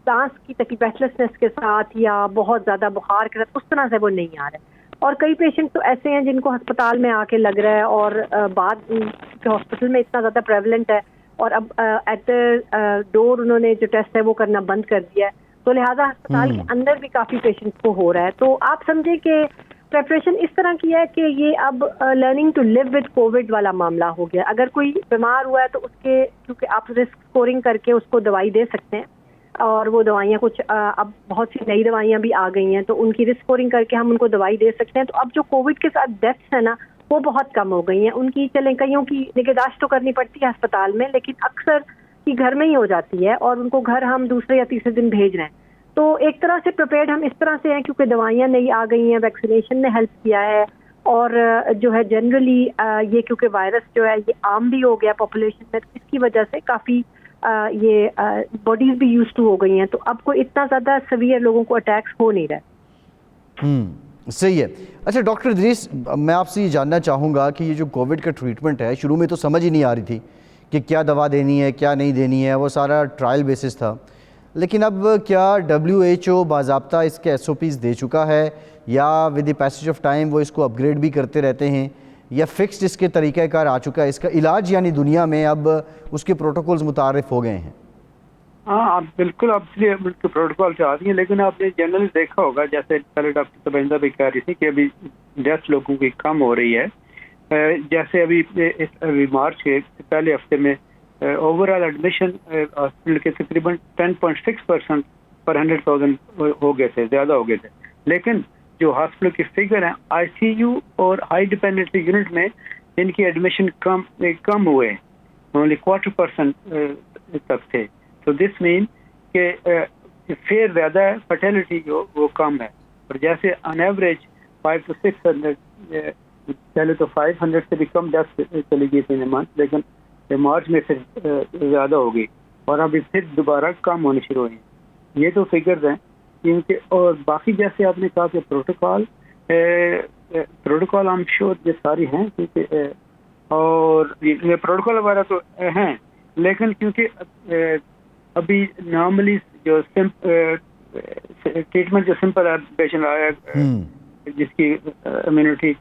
سانس کی تکلیف بیٹھلسنس کے ساتھ یا بہت زیادہ بخار کے ساتھ، اس طرح سے وہ نہیں آ رہے. اور کئی پیشنٹ تو ایسے ہیں جن کو ہسپتال میں آ کے لگ رہا ہے، اور بعد ہاسپٹل میں اتنا زیادہ پریولنٹ ہے اور اب ایٹ ڈور انہوں نے جو ٹیسٹ ہے وہ کرنا بند کر دیا ہے، تو لہٰذا ہسپتال کے اندر بھی کافی پیشنٹس کو ہو رہا ہے. تو آپ سمجھیں کہ پریپریشن اس طرح کی ہے کہ یہ اب learning to live with covid والا معاملہ ہو گیا. اگر کوئی بیمار ہوا ہے تو اس کے کیونکہ آپ رسک اسکورنگ کر کے اس کو دوائی دے سکتے ہیں، اور وہ دوائیاں کچھ اب بہت سی نئی دوائیاں بھی آ گئی ہیں، تو ان کی رسک اسکورنگ کر کے ہم ان کو دوائی دے سکتے ہیں. تو اب جو کووڈ کے ساتھ ڈیتھس ہیں نا وہ بہت کم ہو گئی ہیں. ان کی چلیں کئیوں کی نگہداشت تو کرنی پڑتی ہے ہسپتال میں، لیکن اکثر کی گھر میں ہی ہو جاتی ہے، اور ان کو گھر ہم دوسرے یا تیسرے دن بھیج رہے ہیں. تو ایک طرح سے پریپیئرڈ ہم اس طرح سے ہیں کیونکہ دوائیاں نئی آ گئی ہیں، ویکسینیشن نے ہیلپ کیا ہے، اور جو ہے جنرلی یہ کیونکہ وائرس جو ہے یہ عام بھی ہو گیا پاپولیشن میں، تو اس کی وجہ سے کافی یہ باڈیز بھی یوز ٹو ہو گئی ہیں. تو اب کوئی اتنا زیادہ سیویئر لوگوں کو اٹیکس ہو نہیں رہا. صحیح ہے. اچھا ڈاکٹر ادریس، میں آپ سے یہ جاننا چاہوں گا کہ یہ جو کووڈ کا ٹریٹمنٹ ہے شروع میں تو سمجھ ہی نہیں آ رہی تھی کہ کیا دوا دینی ہے کیا نہیں دینی ہے، وہ سارا ٹرائل بیسس تھا. لیکن اب کیا WHO باضابطہ اس کے SOPs دے چکا ہے، یا with the passage of time وہ اس کو اپ گریڈ بھی کرتے رہتے ہیں، یا فکسڈ اس کے طریقہ کار آ چکا ہے؟ اس کا علاج یعنی دنیا میں اب اس کے پروٹوکولز متعارف ہو گئے ہیں؟ ہاں بالکل، آپ سے پروٹوکول سے آتی ہیں، لیکن آپ نے جنرلی دیکھا ہوگا جیسے پہلے ڈاکٹر تبیندا بھی کہہ رہی تھی کہ ابھی ڈیتھ لوگوں کی کم ہو رہی ہے. جیسے ابھی مارچ کے پہلے ہفتے میں اوور آل ایڈمیشن ہاسپٹل کے تقریباً 10.6% پر 100,000 ہو گئے تھے، زیادہ ہو گئے تھے. لیکن جو ہاسپٹل کے فگر ہیں ICU اور ہائی ڈیپینڈنسی یونٹ میں ان کی ایڈمیشن کم ہوئے، اونلی 0.25% تک تھے. تو دس مین کہ فیئر زیادہ ہے، فرٹیلٹی جو وہ کم ہے. اور جیسے آن ایوریج 500 to 600 پہلے تو 500 سے بھی کم ڈیتھ چلی گئی تھی منتھ، لیکن مارچ میں پھر زیادہ ہو گئی اور ابھی پھر دوبارہ کم ہونے شروع ہوئی. یہ تو فگرز ہیں کیونکہ. اور باقی جیسے آپ نے کہا کہ پروٹوکول ہم شور یہ ساری ہیں کیونکہ اور یہ پروٹوکول وغیرہ تو ہیں، لیکن کیونکہ ابھی نارملی جو ٹریٹمنٹ جو سمپل ہے، پیشنٹ آیا جس کی امیونٹی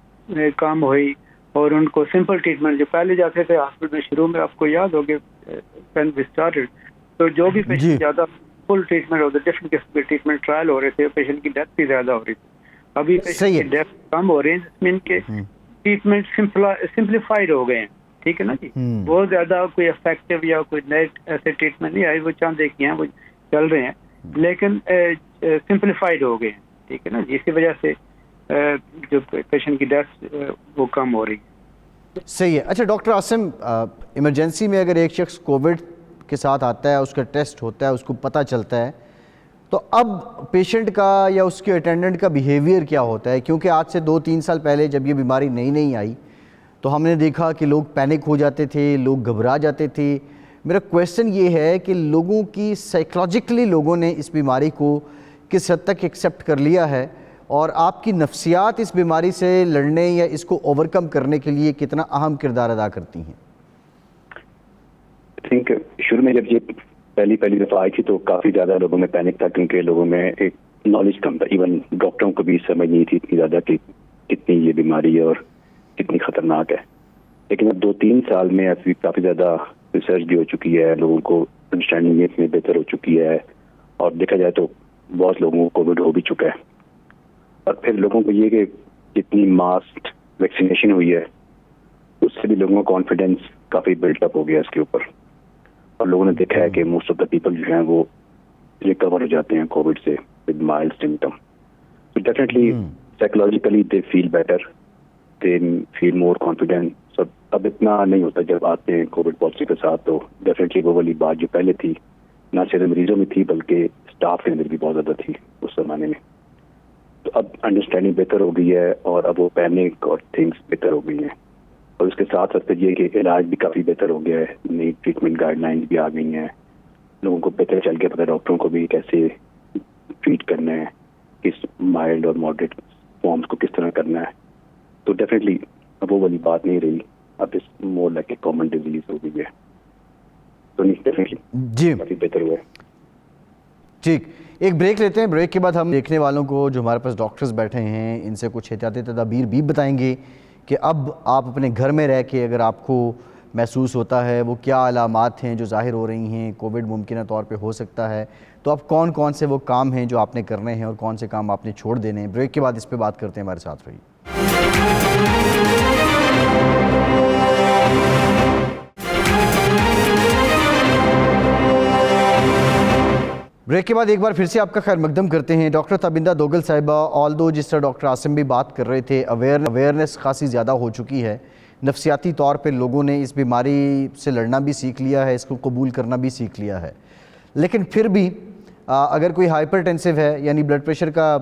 کم ہوئی اور ان کو سمپل ٹریٹمنٹ جو پہلے جاتے تھے ہاسپٹل میں شروع میں، آپ کو یاد ہوگا when we started، تو جو بھی پیشنٹ زیادہ فل ٹریٹمنٹ اور ڈفرنٹ قسم کے ٹریٹمنٹ ٹرائل ہو رہے تھے، پیشنٹ کی ڈیتھ بھی زیادہ ہو رہی تھی. ابھی پیشنٹ کی ڈیتھ کم ہو رہی ہے، جس میں ان کے ٹریٹمنٹ سمپلیفائڈ ہو گئے ہیں. ٹھیک ہے نا جی، بہت زیادہ کوئی افیکٹو یا کوئی نئے ایسے ٹریٹمنٹ نہیں آئی، وہ چند ایک ہیں وہ چل رہے ہیں، لیکن سمپلیفائڈ ہو گئے ہیں. ٹھیک ہے نا جی، اسی وجہ سے جو پیشنٹ کی ڈیتھ وہ کم ہو رہی ہے. صحیح ہے. اچھا ڈاکٹر عاصم، ایمرجنسی میں اگر ایک شخص کووڈ کے ساتھ آتا ہے، اس کا ٹیسٹ ہوتا ہے، اس کو پتہ چلتا ہے، تو اب پیشنٹ کا یا اس کے اٹینڈنٹ کا بیہیویئر کیا ہوتا ہے؟ کیونکہ آج سے 2-3 سال پہلے جب یہ بیماری نئی آئی تو ہم نے دیکھا کہ لوگ پینک ہو جاتے تھے، لوگ گھبرا جاتے تھے. میرا کویشچن یہ ہے کہ لوگوں کی سائیکولوجیکلی لوگوں نے اس بیماری کو کس حد تک ایکسیپٹ کر لیا ہے، اور آپ کی نفسیات اس بیماری سے لڑنے یا اس کو اوور کم کرنے کے لیے کتنا اہم کردار ادا کرتی ہیں؟ آئی تھنک شروع میں جب یہ پہلی دفعہ آئی تھی تو کافی زیادہ لوگوں میں پینک تھا، کیونکہ لوگوں میں ایک نالج کم تھا. ایون ڈاکٹروں کو بھی سمجھ نہیں تھی اتنی زیادہ کہ کتنی یہ بیماری ہے اور کتنی خطرناک ہے. لیکن اب 2-3 سال میں ایسی کافی زیادہ ریسرچ بھی ہو چکی ہے، لوگوں کو انڈرسٹینڈنگ اتنی بہتر ہو چکی ہے، اور دیکھا جائے تو بہت لوگوں کو کووڈ ہو بھی چکا ہے. اور پھر لوگوں کو یہ کہ جتنی ماس ویکسینیشن ہوئی ہے اس سے بھی لوگوں کا کانفیڈینس کافی بلٹ اپ ہو گیا اس کے اوپر. اور لوگوں نے دیکھا ہے کہ موسٹ آف دا پیپل جو ہیں وہ ریکور ہو جاتے ہیں کووڈ سے ود مائلڈ سمٹم. تو ڈیفینیٹلی سائیکولوجیکلی دے فیل بیٹر, دے فیل مور کانفیڈینٹ. سب اب اتنا نہیں ہوتا جب آتے ہیں کووڈ پالیسی کے ساتھ. تو ڈیفینیٹلی وہ والی بات جو پہلے تھی نہ صرف مریضوں میں تھی بلکہ اسٹاف کے اندر بھی بہت زیادہ تھی اس زمانے میں. تو اب انڈرسٹینڈنگ بہتر ہو گئی ہے اور اب وہ پینک اور تھنگس بہتر ہو گئی ہیں. اور اس کے ساتھ ساتھ یہ کہ علاج بھی کافی بہتر ہو گیا ہے, نئی ٹریٹمنٹ گائیڈ لائنز بھی آ گئی ہیں. لوگوں کو بہتر چل گیا پتہ ڈاکٹروں کو بھی کیسے ٹریٹ کرنا ہے, کس مائلڈ اور ماڈریٹ فارمس کو کس طرح کرنا ہے. تو ڈیفینیٹلی اب وہ والی بات نہیں رہی, اب اس more like a common disease ہو گئی ہے. تو نہیں ڈیفینیٹلی جی کافی بہتر ہوا ہے. ٹھیک, ایک بریک لیتے ہیں. بریک کے بعد ہم دیکھنے والوں کو جو ہمارے پاس ڈاکٹرز بیٹھے ہیں ان سے کچھ احتیاطی تدابیر بھی بتائیں گے کہ اب آپ اپنے گھر میں رہ کے اگر آپ کو محسوس ہوتا ہے وہ کیا علامات ہیں جو ظاہر ہو رہی ہیں, کووڈ ممکنہ طور پہ ہو سکتا ہے, تو اب کون کون سے وہ کام ہیں جو آپ نے کرنے ہیں اور کون سے کام آپ نے چھوڑ دینے ہیں. بریک کے بعد اس پہ بات کرتے ہیں, ہمارے ساتھ رہیے. بریک کے بعد ایک بار پھر سے آپ کا خیر مقدم کرتے ہیں. ڈاکٹر تابندہ دوگل صاحبہ, آلدو جس طرح ڈاکٹر عاصم بھی بات کر رہے تھے, اویئرنیس خاصی زیادہ ہو چکی ہے, نفسیاتی طور پہ لوگوں نے اس بیماری سے لڑنا بھی سیکھ لیا ہے, اس کو قبول کرنا بھی سیکھ لیا ہے. لیکن پھر بھی اگر کوئی ہائپر ٹینسو ہے, یعنی بلڈ پریشر کا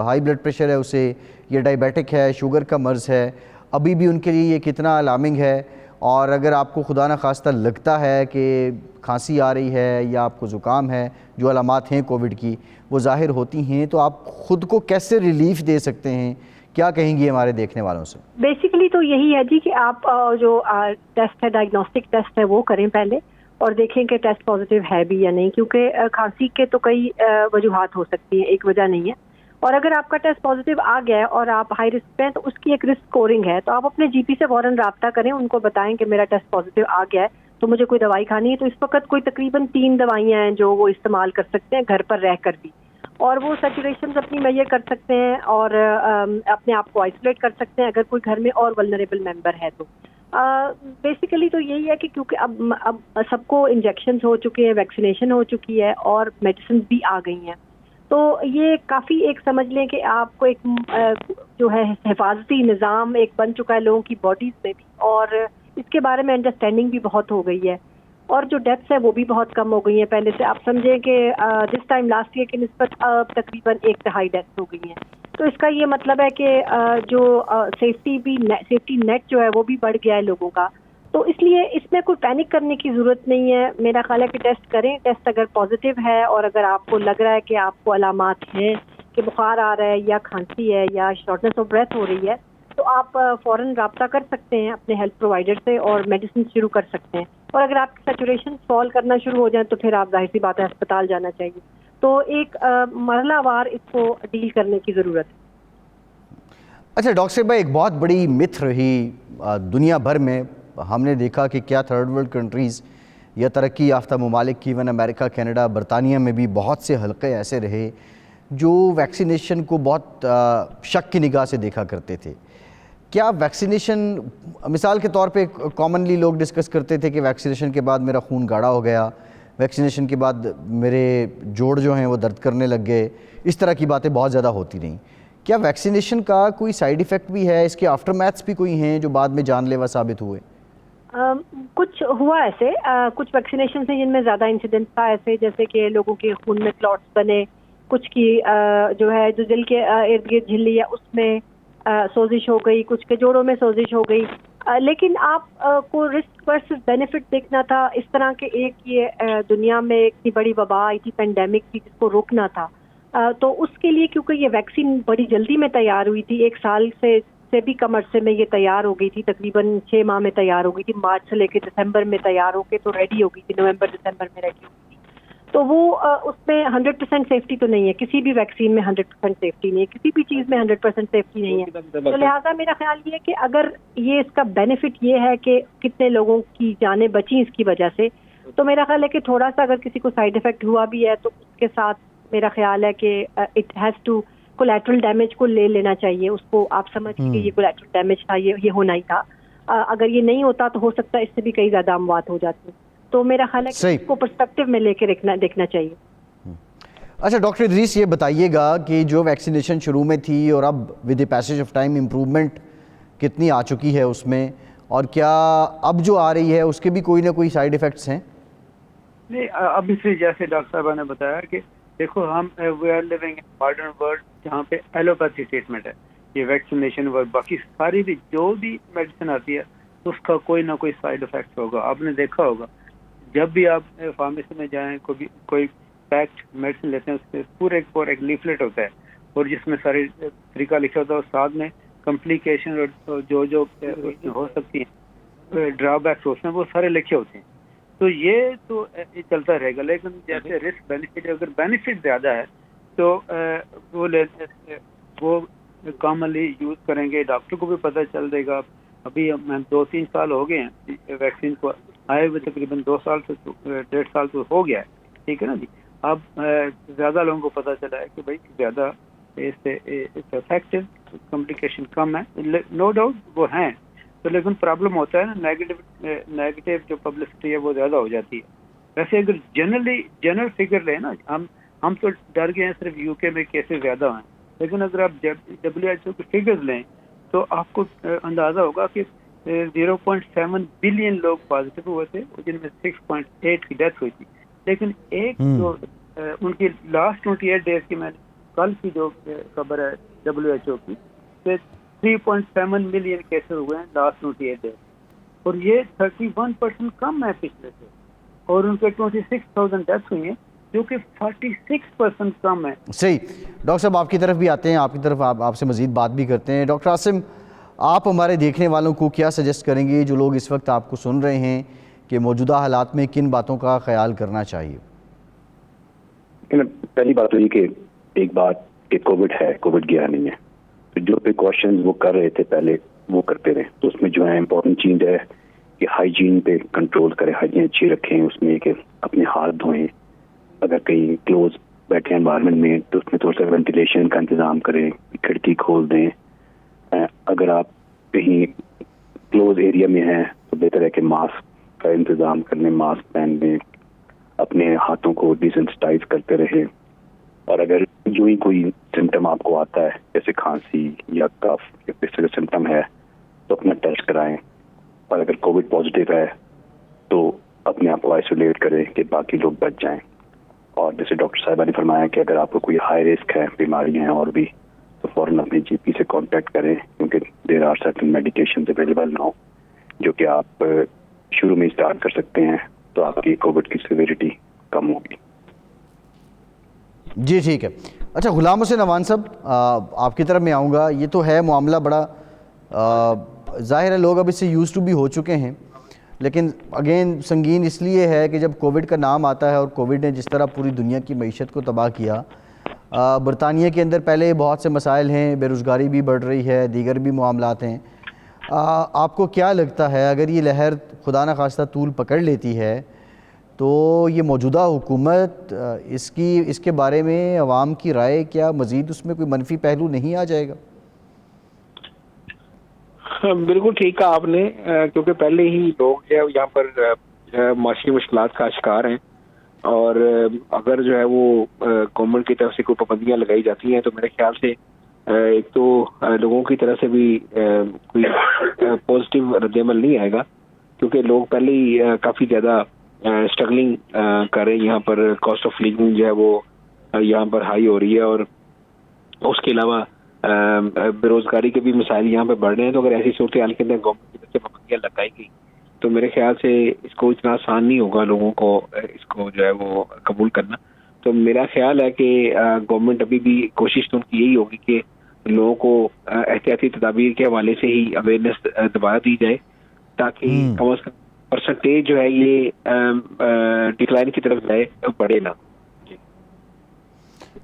ہائی بلڈ پریشر ہے اسے, یا ڈائبیٹک ہے, شوگر کا مرض ہے, ابھی بھی ان کے لیے یہ کتنا الارمنگ ہے. اور اگر آپ کو خدا نخواستہ لگتا ہے کہ کھانسی آ رہی ہے یا آپ کو زکام ہے, جو علامات ہیں کووڈ کی وہ ظاہر ہوتی ہیں, تو آپ خود کو کیسے ریلیف دے سکتے ہیں, کیا کہیں گی ہمارے دیکھنے والوں سے؟ بیسیکلی تو یہی ہے جی کہ آپ جو ٹیسٹ ہے, ڈائگنوسٹک ٹیسٹ ہے, وہ کریں پہلے اور دیکھیں کہ ٹیسٹ پازیٹیو ہے بھی یا نہیں, کیونکہ کھانسی کے تو کئی وجوہات ہو سکتی ہیں, ایک وجہ نہیں ہے. اور اگر آپ کا ٹیسٹ پازیٹیو آ گیا ہے اور آپ ہائی رسک پہ ہیں تو اس کی ایک رسک اسکورنگ ہے, تو آپ اپنے جی پی سے فوراً رابطہ کریں, ان کو بتائیں کہ میرا ٹیسٹ پازیٹیو آ گیا ہے تو مجھے کوئی دوائی کھانی ہے. تو اس وقت کوئی تقریباً 3 دوائیاں ہیں جو وہ استعمال کر سکتے ہیں گھر پر رہ کر بھی, اور وہ سیچوریشنز اپنی میجر کر سکتے ہیں اور اپنے آپ کو آئسولیٹ کر سکتے ہیں اگر کوئی گھر میں اور ولنریبل ممبر ہے تو. بیسیکلی تو یہی ہے کہ کیونکہ اب سب کو انجیکشنز ہو چکے ہیں, ویکسینیشن ہو چکی ہے اور میڈیسنز بھی آ گئی ہیں, تو یہ کافی ایک سمجھ لیں کہ آپ کو ایک جو ہے حفاظتی نظام ایک بن چکا ہے لوگوں کی باڈیز میں بھی, اور اس کے بارے میں انڈرسٹینڈنگ بھی بہت ہو گئی ہے, اور جو ڈیتھس ہے وہ بھی بہت کم ہو گئی ہیں پہلے سے. آپ سمجھیں کہ دس ٹائم لاسٹ ایئر کی نسبت تقریباً 1/3 ڈیتھس ہو گئی ہیں. تو اس کا یہ مطلب ہے کہ جو سیفٹی نیٹ جو ہے وہ بھی بڑھ گیا ہے لوگوں کا. تو اس لیے اس میں کوئی پینک کرنے کی ضرورت نہیں ہے. میرا خیال ہے کہ ٹیسٹ کریں, ٹیسٹ اگر پازیٹیو ہے اور اگر آپ کو لگ رہا ہے کہ آپ کو علامات ہیں کہ بخار آ رہا ہے یا کھانسی ہے یا شارٹنیس آف بریتھ ہو رہی ہے, تو آپ فوراً رابطہ کر سکتے ہیں اپنے ہیلتھ پرووائڈر سے اور میڈیسن شروع کر سکتے ہیں. اور اگر آپ کی سیچوریشن فال کرنا شروع ہو جائیں تو پھر آپ ظاہر سی بات ہے ہسپتال جانا چاہیے. تو ایک مرحلہ وار اس کو ڈیل کرنے کی ضرورت ہے. اچھا ڈاکٹر صاحبہ, ایک بہت بڑی متھ رہی دنیا بھر میں, ہم نے دیکھا کہ کیا تھرڈ ورلڈ کنٹریز یا ترقی یافتہ ممالک کی, ون امریکہ, کینیڈا, برطانیہ میں بھی بہت سے حلقے ایسے رہے جو ویکسینیشن کو بہت شک کی نگاہ سے دیکھا کرتے تھے. کیا ویکسینیشن, مثال کے طور پہ کامنلی لوگ ڈسکس کرتے تھے کہ ویکسینیشن کے بعد میرا خون گاڑھا ہو گیا, ویکسینیشن کے بعد میرے جوڑ جو ہیں وہ درد کرنے لگ گئے, اس طرح کی باتیں بہت زیادہ ہوتی رہیں. کیا ویکسینیشن کا کوئی سائیڈ ایفیکٹ بھی ہے, اس کے آفٹر میتھس بھی کوئی ہیں جو بعد میں جان لیوا ثابت ہوئے؟ کچھ ہوا ایسے, کچھ ویکسینیشن ہیں جن میں زیادہ انسیڈنٹ تھا ایسے, جیسے کہ لوگوں کے خون میں کلاٹس بنے, کچھ کی جو ہے جو دل کے ارد گرد جھلی ہے اس میں سوزش ہو گئی, کچھ کے جوڑوں میں سوزش ہو گئی. لیکن آپ کو رسک ورسز بینیفٹ دیکھنا تھا. اس طرح کے ایک یہ دنیا میں اتنی بڑی وبا آئی تھی, پینڈیمک تھی, جس کو روکنا تھا. تو اس کے لیے کیونکہ یہ ویکسین بڑی جلدی میں تیار ہوئی تھی, 1 سال سے بھی کم عرصے میں یہ تیار ہو گئی تھی, تقریباً 6 ماہ میں تیار ہو گئی تھی, مارچ سے لے کے دسمبر میں تیار ہو کے تو ریڈی ہو گئی تھی, نومبر دسمبر میں ریڈی ہو گئی تھی. تو وہ اس میں 100% سیفٹی تو نہیں ہے, کسی بھی ویکسین میں 100% سیفٹی نہیں ہے, کسی بھی چیز میں 100% سیفٹی نہیں ہے. تو لہٰذا میرا خیال یہ ہے کہ اگر یہ اس کا بینیفٹ یہ ہے کہ کتنے لوگوں کی جانیں بچیں اس کی وجہ سے, تو میرا خیال ہے کہ تھوڑا سا اگر کسی کو سائیڈ افیکٹ ہوا بھی ہے تو اس کے ساتھ میرا خیال ہے کہ it has to collateral damage کو لے لینا چاہیے. اس کو آپ سمجھ کہ یہ کولیٹرل ڈیمیج تھا, یہ ہونا ہی تھا. اگر یہ نہیں ہوتا تو ہو سکتا ہے اس سے بھی کئی زیادہ اموات ہو جاتی ہیں. تو میرا خیال ہے کہ صحیح. اس کو پرسپیکٹو میں لے کے دیکھنا چاہیے. اچھا ڈاکٹر ادریس یہ بتائیے گا کہ جو ویکسینیشن شروع میں تھی اور اب with the passage of time improvement کتنی آ چکی ہے اس میں, اور کیا اب جو آ رہی ہے اس کے بھی کوئی نہ کوئی سائیڈ ایفیکٹس ہیں؟ نہیں, ابھی سے جیسے ڈاکٹر صاحبہ نے بتایا کہ دیکھو ہم we are living in modern world جہاں پہ ایلوپیتھی ٹریٹمنٹ ہے, یہ ویکسینیشن اور باقی ساری بھی جو بھی میڈیسن آتی ہے اس کا کوئی نہ کوئی سائیڈ افیکٹ ہوگا. آپ نے دیکھا ہوگا جب بھی آپ فارمیسی میں جائیں کوئی پیکڈ میڈیسن لیتے ہیں اس کے پورے ایک لیفلیٹ ہوتا ہے اور جس میں سارے طریقہ لکھا ہوتا ہے اور ساتھ میں کمپلیکیشن اور جو ہو سکتی ہیں ڈرا بیکس اس میں وہ سارے لکھے ہوتے ہیں. تو یہ تو چلتا رہے گا, لیکن جیسے رسک بینیفٹ, اگر بینیفٹ زیادہ ہے تو وہ کامنلی یوز کریں گے, ڈاکٹر کو بھی پتہ چل جائے گا. ابھی ہم 2-3 سال ہو گئے ہیں ویکسین کو آئے ہوئے, تقریباً 2 سال سے 1.5 سال تو ہو گیا ہے, ٹھیک ہے نا جی. اب زیادہ لوگوں کو پتہ چلا ہے کہ بھائی زیادہ اس سے افیکٹو, کمپلیکیشن کم ہے, نو ڈاؤٹ وہ ہیں, تو لیکن پرابلم ہوتا ہے نا نیگیٹو جو پبلسٹی ہے وہ زیادہ ہو جاتی ہے. ویسے اگر جنرل فگر لیں نا, ہم تو ڈر گئے ہیں صرف یو کے میں کیسز زیادہ ہیں, لیکن اگر آپ WHO کے فگرز لیں تو آپ کو اندازہ ہوگا کہ 0.7 بلین لوگ پازیٹیو ہوئے تھے جن میں 6.8 کی ڈیتھ ہوئی تھی. لیکن ایک جو ان کی لاسٹ 28 ڈیز کی, میں کل کی جو خبر ہے WHO کی, کہ 3.7 ملین کیسز ہوئے ہیں لاسٹ 28 ڈیز, اور یہ 31% کم ہے پچھلے سے, اور ان کے 26,000 ڈیتھ ہوئی ہیں جو کہ 46% کم ہے. صحیح. ڈاکٹر صاحب آپ کی طرف بھی آتے ہیں, آپ کی طرف آپ سے مزید بات بھی کرتے ہیں. ڈاکٹر عاصم, آپ ہمارے دیکھنے والوں کو کیا سجیسٹ کریں گے جو لوگ اس وقت آپ کو سن رہے ہیں کہ موجودہ حالات میں کن باتوں کا خیال کرنا چاہیے؟ پہلی بات تو یہ کہ ایک بات کہ کووڈ ہے, کووڈ گیا نہیں ہے, تو جو پریکاشنز وہ کر رہے تھے پہلے وہ کرتے رہے. تو اس میں جو ہے امپورٹنٹ چیز ہے کہ ہائیجین پہ کنٹرول کریں, ہائیجین اچھی رکھیں, اس میں کہ اپنے ہاتھ دھوئیں, اگر کہیں کلوز بیٹھے انوائرمنٹ میں تو اس میں تھوڑا سا وینٹیلیشن کا انتظام کریں, کھڑکی کھول دیں. اگر آپ کہیں کلوز ایریا میں ہیں تو بہتر ہے کہ ماسک کا انتظام کر لیں, ماسک پہن لیں, اپنے ہاتھوں کو ڈیسنسٹائز کرتے رہیں, اور اگر جو ہی کوئی سمٹم آپ کو آتا ہے جیسے کھانسی یا کف یا کس طرح سمٹم ہے تو اپنا ٹیسٹ کرائیں, اور اگر کووڈ پازیٹیو ہے تو اپنے آپ کو آئسولیٹ کریں کہ باقی لوگ بچ جائیں. اور جیسے ڈاکٹر صاحبہ نے فرمایا کہ اگر آپ کو کوئی ہائی رسک ہے, بیماری ہیں اور بھی, تو فوراً اپنے GP سے کانٹیکٹ کریں, کیونکہ there are certain medications available now جو کہ آپ شروع میں اسٹارٹ کر سکتے ہیں, تو آپ کی کووڈ کی سیویریٹی کم ہوگی. جی ٹھیک ہے. اچھا غلام حسین عوان صاحب, آپ کی طرف میں آؤں گا. یہ تو ہے معاملہ بڑا ظاہر ہے, لوگ اب اس سے یوز ٹو بھی ہو چکے ہیں, لیکن اگین سنگین اس لیے ہے کہ جب کووڈ کا نام آتا ہے, اور کووڈ نے جس طرح پوری دنیا کی معیشت کو تباہ کیا, برطانیہ کے اندر پہلے بہت سے مسائل ہیں, بے روزگاری بھی بڑھ رہی ہے, دیگر بھی معاملات ہیں. آپ کو کیا لگتا ہے اگر یہ لہر خدا نخواستہ طول پکڑ لیتی ہے تو یہ موجودہ حکومت اس کے بارے میں عوام کی رائے, کیا مزید اس میں کوئی منفی پہلو نہیں آ جائے گا؟ بالکل ٹھیک کہا آپ نے, کیونکہ پہلے ہی لوگ جو ہے یہاں پر معاشی مشکلات کا شکار ہیں, اور اگر جو ہے وہ گورنمنٹ کی طرف سے کوئی پابندیاں لگائی جاتی ہیں تو میرے خیال سے ایک تو لوگوں کی طرف سے بھی کوئی پازیٹیو رد عمل نہیں آئے گا, کیونکہ لوگ پہلے ہی کافی زیادہ اسٹرگلنگ کر رہے ہیں. یہاں پر کاسٹ آف لیونگ جو ہے وہ یہاں پر ہائی ہو رہی ہے, اور اس کے علاوہ بے روزگاری کے بھی مسائل یہاں پہ بڑھ رہے ہیں. تو اگر ایسی صورتحال کے اندر گورنمنٹ کی طرف سے پابندیاں لگائی گئی تو میرے خیال سے اس کو اتنا آسان نہیں ہوگا لوگوں کو اس کو جو ہے وہ قبول کرنا. تو میرا خیال ہے کہ گورنمنٹ ابھی بھی کوشش تو ان کی یہی ہوگی کہ لوگوں کو احتیاطی تدابیر کے حوالے سے ہی اویئرنیس دوبارہ دی جائے, تاکہ کم از کم پرسنٹیج جو ہے یہ ڈکلائن کی طرف جائے, بڑھے نہ.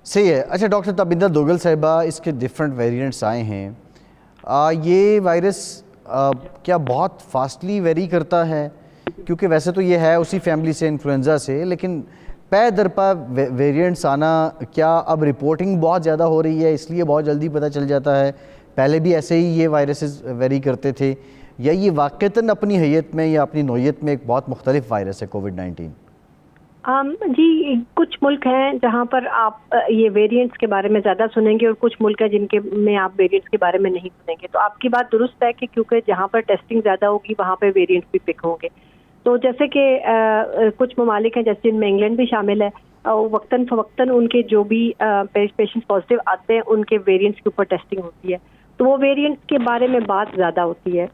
صحیح ہے. اچھا ڈاکٹر تابندہ دوگل صاحبہ, اس کے ڈفرینٹ ویریئنٹس آئے ہیں, یہ وائرس کیا بہت فاسٹلی ویری کرتا ہے؟ کیونکہ ویسے تو یہ ہے اسی فیملی سے, انفلوئنزا سے, لیکن پے در پا ویریئنٹس آنا, کیا اب رپورٹنگ بہت زیادہ ہو رہی ہے اس لیے بہت جلدی پتہ چل جاتا ہے؟ پہلے بھی ایسے ہی یہ وائرسز ویری کرتے تھے, یا یہ واقعتاً اپنی حیت میں یا اپنی نوعیت میں ایک بہت مختلف وائرس ہے کووڈ-19؟ جی کچھ ملک ہیں جہاں پر آپ یہ ویریئنٹس کے بارے میں زیادہ سنیں گے اور کچھ ملک ہیں جن کے میں آپ ویریئنٹس کے بارے میں نہیں سنیں گے. تو آپ کی بات درست ہے کہ کیونکہ جہاں پر ٹیسٹنگ زیادہ ہوگی وہاں پہ ویریئنٹس بھی پک ہوں گے. تو جیسے کہ کچھ ممالک ہیں جیسے جن میں انگلینڈ بھی شامل ہے, وقتاً فوقتاً ان کے جو بھی پیشنٹس پازیٹیو آتے ہیں ان کے ویریئنٹس کے اوپر ٹیسٹنگ ہوتی ہے. تو وہ ویریئنٹس کے بارے میں بات زیادہ ہوتی ہے.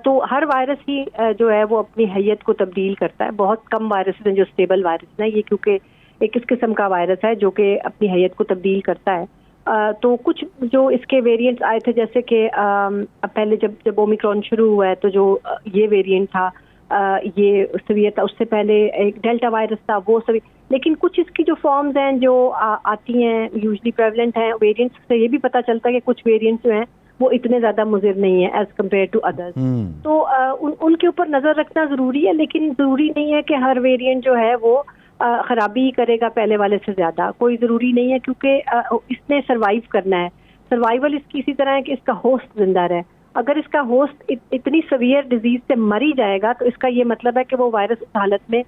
تو ہر وائرس ہی جو ہے وہ اپنی حیت کو تبدیل کرتا ہے. بہت کم وائرس ہیں جو اسٹیبل وائرس ہیں, یہ کیونکہ ایک اس قسم کا وائرس ہے جو کہ اپنی حیت کو تبدیل کرتا ہے. تو کچھ جو اس کے ویریئنٹس آئے تھے جیسے کہ پہلے جب اومیکرون شروع ہوا ہے تو جو یہ ویریئنٹ تھا یہ سویت تھا, اس سے پہلے ایک ڈیلٹا وائرس تھا وہ سبھی. لیکن کچھ اس کی جو فارمز ہیں جو آتی ہیں یوزلی پریولنٹ ہیں, ویریئنٹس سے یہ بھی پتہ چلتا ہے کہ کچھ ویریئنٹس جو ہیں وہ اتنے زیادہ مضر نہیں ہیں ایز کمپیئر ٹو ادرس. تو ان کے اوپر نظر رکھنا ضروری ہے, لیکن ضروری نہیں ہے کہ ہر ویریئنٹ جو ہے وہ خرابی ہی کرے گا پہلے والے سے زیادہ. کوئی ضروری نہیں ہے کیونکہ اس نے سروائیو کرنا ہے. سروائیول اس کی اسی طرح ہے کہ اس کا ہوسٹ زندہ رہے. اگر اس کا ہوسٹ اتنی سیویئر ڈیزیز سے مر ہی جائے گا تو اس کا یہ مطلب ہے کہ وہ وائرس اس حالت میں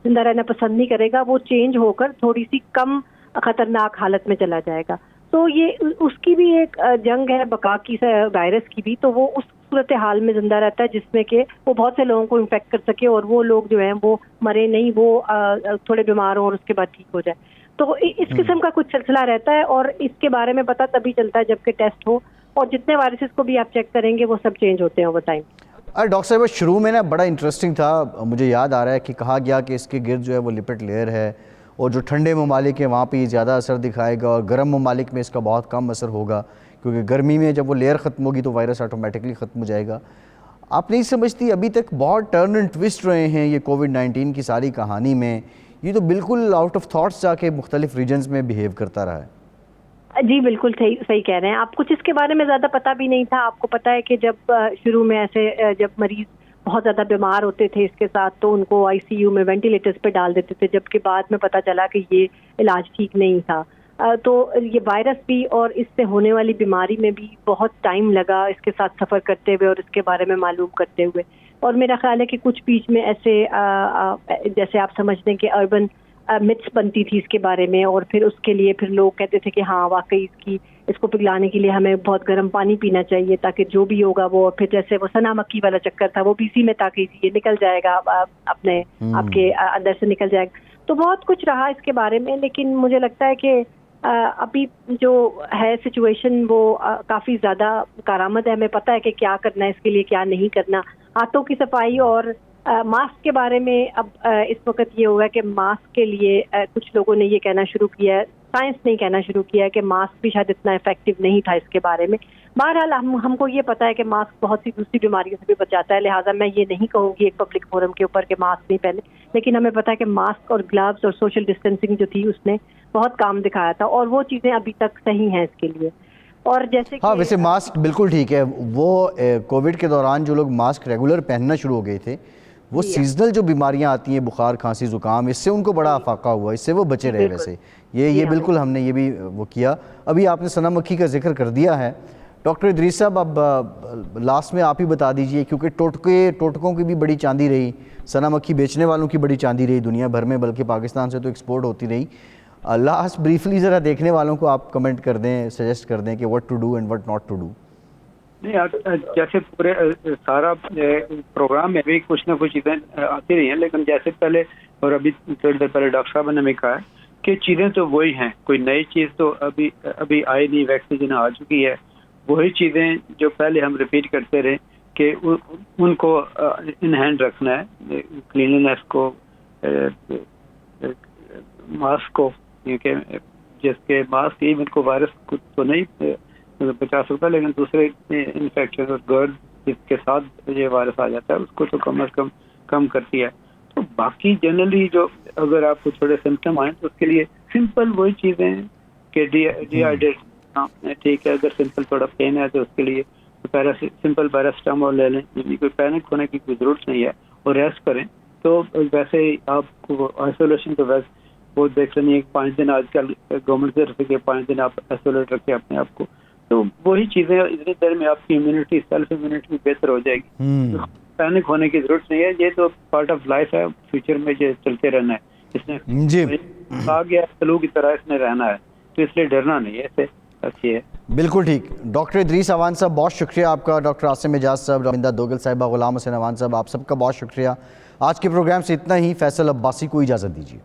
زندہ رہنا پسند نہیں کرے گا, وہ چینج ہو کر تھوڑی سی کم خطرناک حالت میں چلا جائے گا. تو یہ اس کی بھی ایک جنگ ہے بقا کی وائرس کی بھی. تو وہ اس صورتحال میں زندہ رہتا ہے جس میں کہ وہ بہت سے لوگوں کو انفیکٹ کر سکے اور وہ لوگ جو ہیں وہ مرے نہیں, وہ تھوڑے بیمار ہوں اور اس کے بعد ٹھیک ہو جائے. تو اس قسم کا کچھ سلسلہ رہتا ہے اور اس کے بارے میں پتہ تبھی چلتا ہے جب کہ ٹیسٹ ہو, اور جتنے وائرسز کو بھی آپ چیک کریں گے وہ سب چینج ہوتے ہیں اوور ٹائم. ڈاکٹر صاحب شروع میں نا بڑا انٹرسٹنگ تھا, مجھے یاد آ رہا ہے کہ کہا گیا کہ اس کے گرد جو ہے وہ لپٹ لیئر ہے اور جو ٹھنڈے ممالک ہیں وہاں پہ یہ زیادہ اثر دکھائے گا اور گرم ممالک میں اس کا بہت کم اثر ہوگا, کیونکہ گرمی میں جب وہ لیئر ختم ہوگی تو وائرس آٹومیٹکلی ختم ہو جائے گا. آپ نہیں سمجھتی ابھی تک بہت ٹرن اینڈ ٹوسٹ رہے ہیں یہ کووڈ-19 کی ساری کہانی میں, یہ تو بالکل آؤٹ آف تھاٹس جا کے مختلف ریجنز میں بیہیو کرتا رہا ہے. جی بالکل صحیح کہہ رہے ہیں آپ. کچھ اس کے بارے میں زیادہ پتہ بھی نہیں تھا. آپ کو پتہ ہے کہ جب شروع میں ایسے جب مریض بہت زیادہ بیمار ہوتے تھے اس کے ساتھ تو ان کو آئی سی یو میں وینٹیلیٹرز پہ ڈال دیتے تھے, جبکہ بعد میں پتہ چلا کہ یہ علاج ٹھیک نہیں تھا. تو یہ وائرس بھی اور اس سے ہونے والی بیماری میں بھی بہت ٹائم لگا اس کے ساتھ سفر کرتے ہوئے اور اس کے بارے میں معلوم کرتے ہوئے. اور میرا خیال ہے کہ کچھ بیچ میں ایسے جیسے آپ سمجھ لیں کہ اربن متس بنتی تھی اس کے بارے میں, اور پھر اس کے لیے پھر لوگ کہتے تھے کہ ہاں واقعی اس کو پگلانے کے لیے ہمیں بہت گرم پانی پینا چاہیے تاکہ جو بھی ہوگا وہ پھر جیسے وہ سنا مکھی والا چکر تھا وہ بھی اسی میں تاکہ یہ نکل جائے گا اپنے آپ کے اندر سے نکل جائے گا. تو بہت کچھ رہا اس کے بارے میں, لیکن مجھے لگتا ہے کہ ابھی جو ہے سچویشن وہ کافی زیادہ کارآمد ہے. ہمیں پتہ ہے کہ کیا کرنا ہے اس کے لیے کیا نہیں کرنا. ہاتھوں کی صفائی اور ماسک کے بارے میں اب اس وقت یہ ہوگا کہ ماسک کے لیے کچھ لوگوں نے یہ کہنا شروع کیا ہے, سائنس نے کہنا شروع کیا ہے کہ ماسک بھی شاید اتنا افیکٹو نہیں تھا اس کے بارے میں. بہرحال ہم کو یہ پتا ہے کہ ماسک بہت سی دوسری بیماریوں سے بھی بچاتا ہے, لہٰذا میں یہ نہیں کہوں گی ایک پبلک فورم کے اوپر کہ ماسک نہیں پہنے, لیکن ہمیں پتا ہے کہ ماسک اور گلوز اور سوشل ڈسٹینسنگ جو تھی اس نے بہت کام دکھایا تھا, اور وہ چیزیں ابھی تک صحیح ہیں اس کے لیے. اور جیسے ہاں ویسے ماسک بالکل ٹھیک ہے, وہ کووڈ کے دوران جو لوگ ماسک ریگولر پہننا شروع ہو گئے تھے وہ سیزنل جو بیماریاں آتی ہیں بخار کھانسی زکام اس سے ان کو بڑا افاقہ ہوا, اس سے وہ بچے رہے. ویسے یہ بالکل ہم نے یہ بھی وہ کیا. ابھی آپ نے سنا مکھی کا ذکر کر دیا ہے. ڈاکٹر ادریس صاحب اب لاسٹ میں آپ ہی بتا دیجئے, کیونکہ ٹوٹکوں کی بھی بڑی چاندی رہی, سنا مکھی بیچنے والوں کی بڑی چاندی رہی دنیا بھر میں, بلکہ پاکستان سے تو ایکسپورٹ ہوتی رہی. لاسٹ بریفلی ذرا دیکھنے والوں کو آپ کمنٹ کر دیں, سجیسٹ کر دیں کہ what to do and what not to do. نہیں جیسے پورے سارا پروگرام میں بھی کچھ نہ کچھ چیزیں آتی رہی ہیں, لیکن جیسے پہلے اور ابھی تھوڑی دیر پہلے ڈاکٹر صاحب نے بھی کہا ہے کہ چیزیں تو وہی ہیں, کوئی نئی چیز تو ابھی آئی نہیں. ویکسین آ چکی ہے, وہی چیزیں جو پہلے ہم ریپیٹ کرتے رہے کہ ان کو ان ہینڈ رکھنا ہے, کلیننس کو, ماسک کو, کیونکہ جس کے ماسک ایون کو وائرس تو نہیں بچا سکتا, لیکن دوسرے انفیکشن اور گرد جس کے ساتھ یہ وائرس آ جاتا ہے اس کو تو کم از کم کرتی ہے. تو باقی جنرلی جو اگر آپ کو تھوڑے سمپٹم آئیں تو اس کے لیے سمپل وہی چیزیں ہیں کہ ڈی ہائیڈریٹ, ٹھیک ہے. اگر سمپل تھوڑا پین ہے تو اس کے لیے سمپل پیراسٹامول لے لیں, یعنی کوئی پینک ہونے کی کوئی ضرورت نہیں ہے, اور ریسٹ کریں. تو ویسے ہی آپ کو آئسولیشن تو ویسے وہ دیکھ لیں 5 دن آج کل گورنمنٹ سے رکھے کہ 5 دن آپ آئسولیٹ رکھیں اپنے آپ کو. تو تو وہی چیزیں اتنی دیر میں آپ کی امیونٹی سیلف امیونٹی بہتر ہو جائے گی. پینک ہونے کی ضرورت نہیں ہے, یہ تو پارٹ آف لائف ہے, فیوچر میں یہ چلتے رہنا ہے. اس نے جی آ گیا فلو کی طرح اس نے رہنا ہے, تو اس لیے ڈرنا نہیں ہے, اسے اچھی ہے. بالکل ٹھیک. ڈاکٹر ادریس اعوان صاحب بہت شکریہ آپ کا, ڈاکٹر عاصم اعجاز صاحب, رامندہ دوگل صاحبہ, غلام حسین اعوان صاحب, آپ سب کا بہت شکریہ. آج کے پروگرام سے اتنا ہی. فیصل عباسی کو اجازت دیجیے.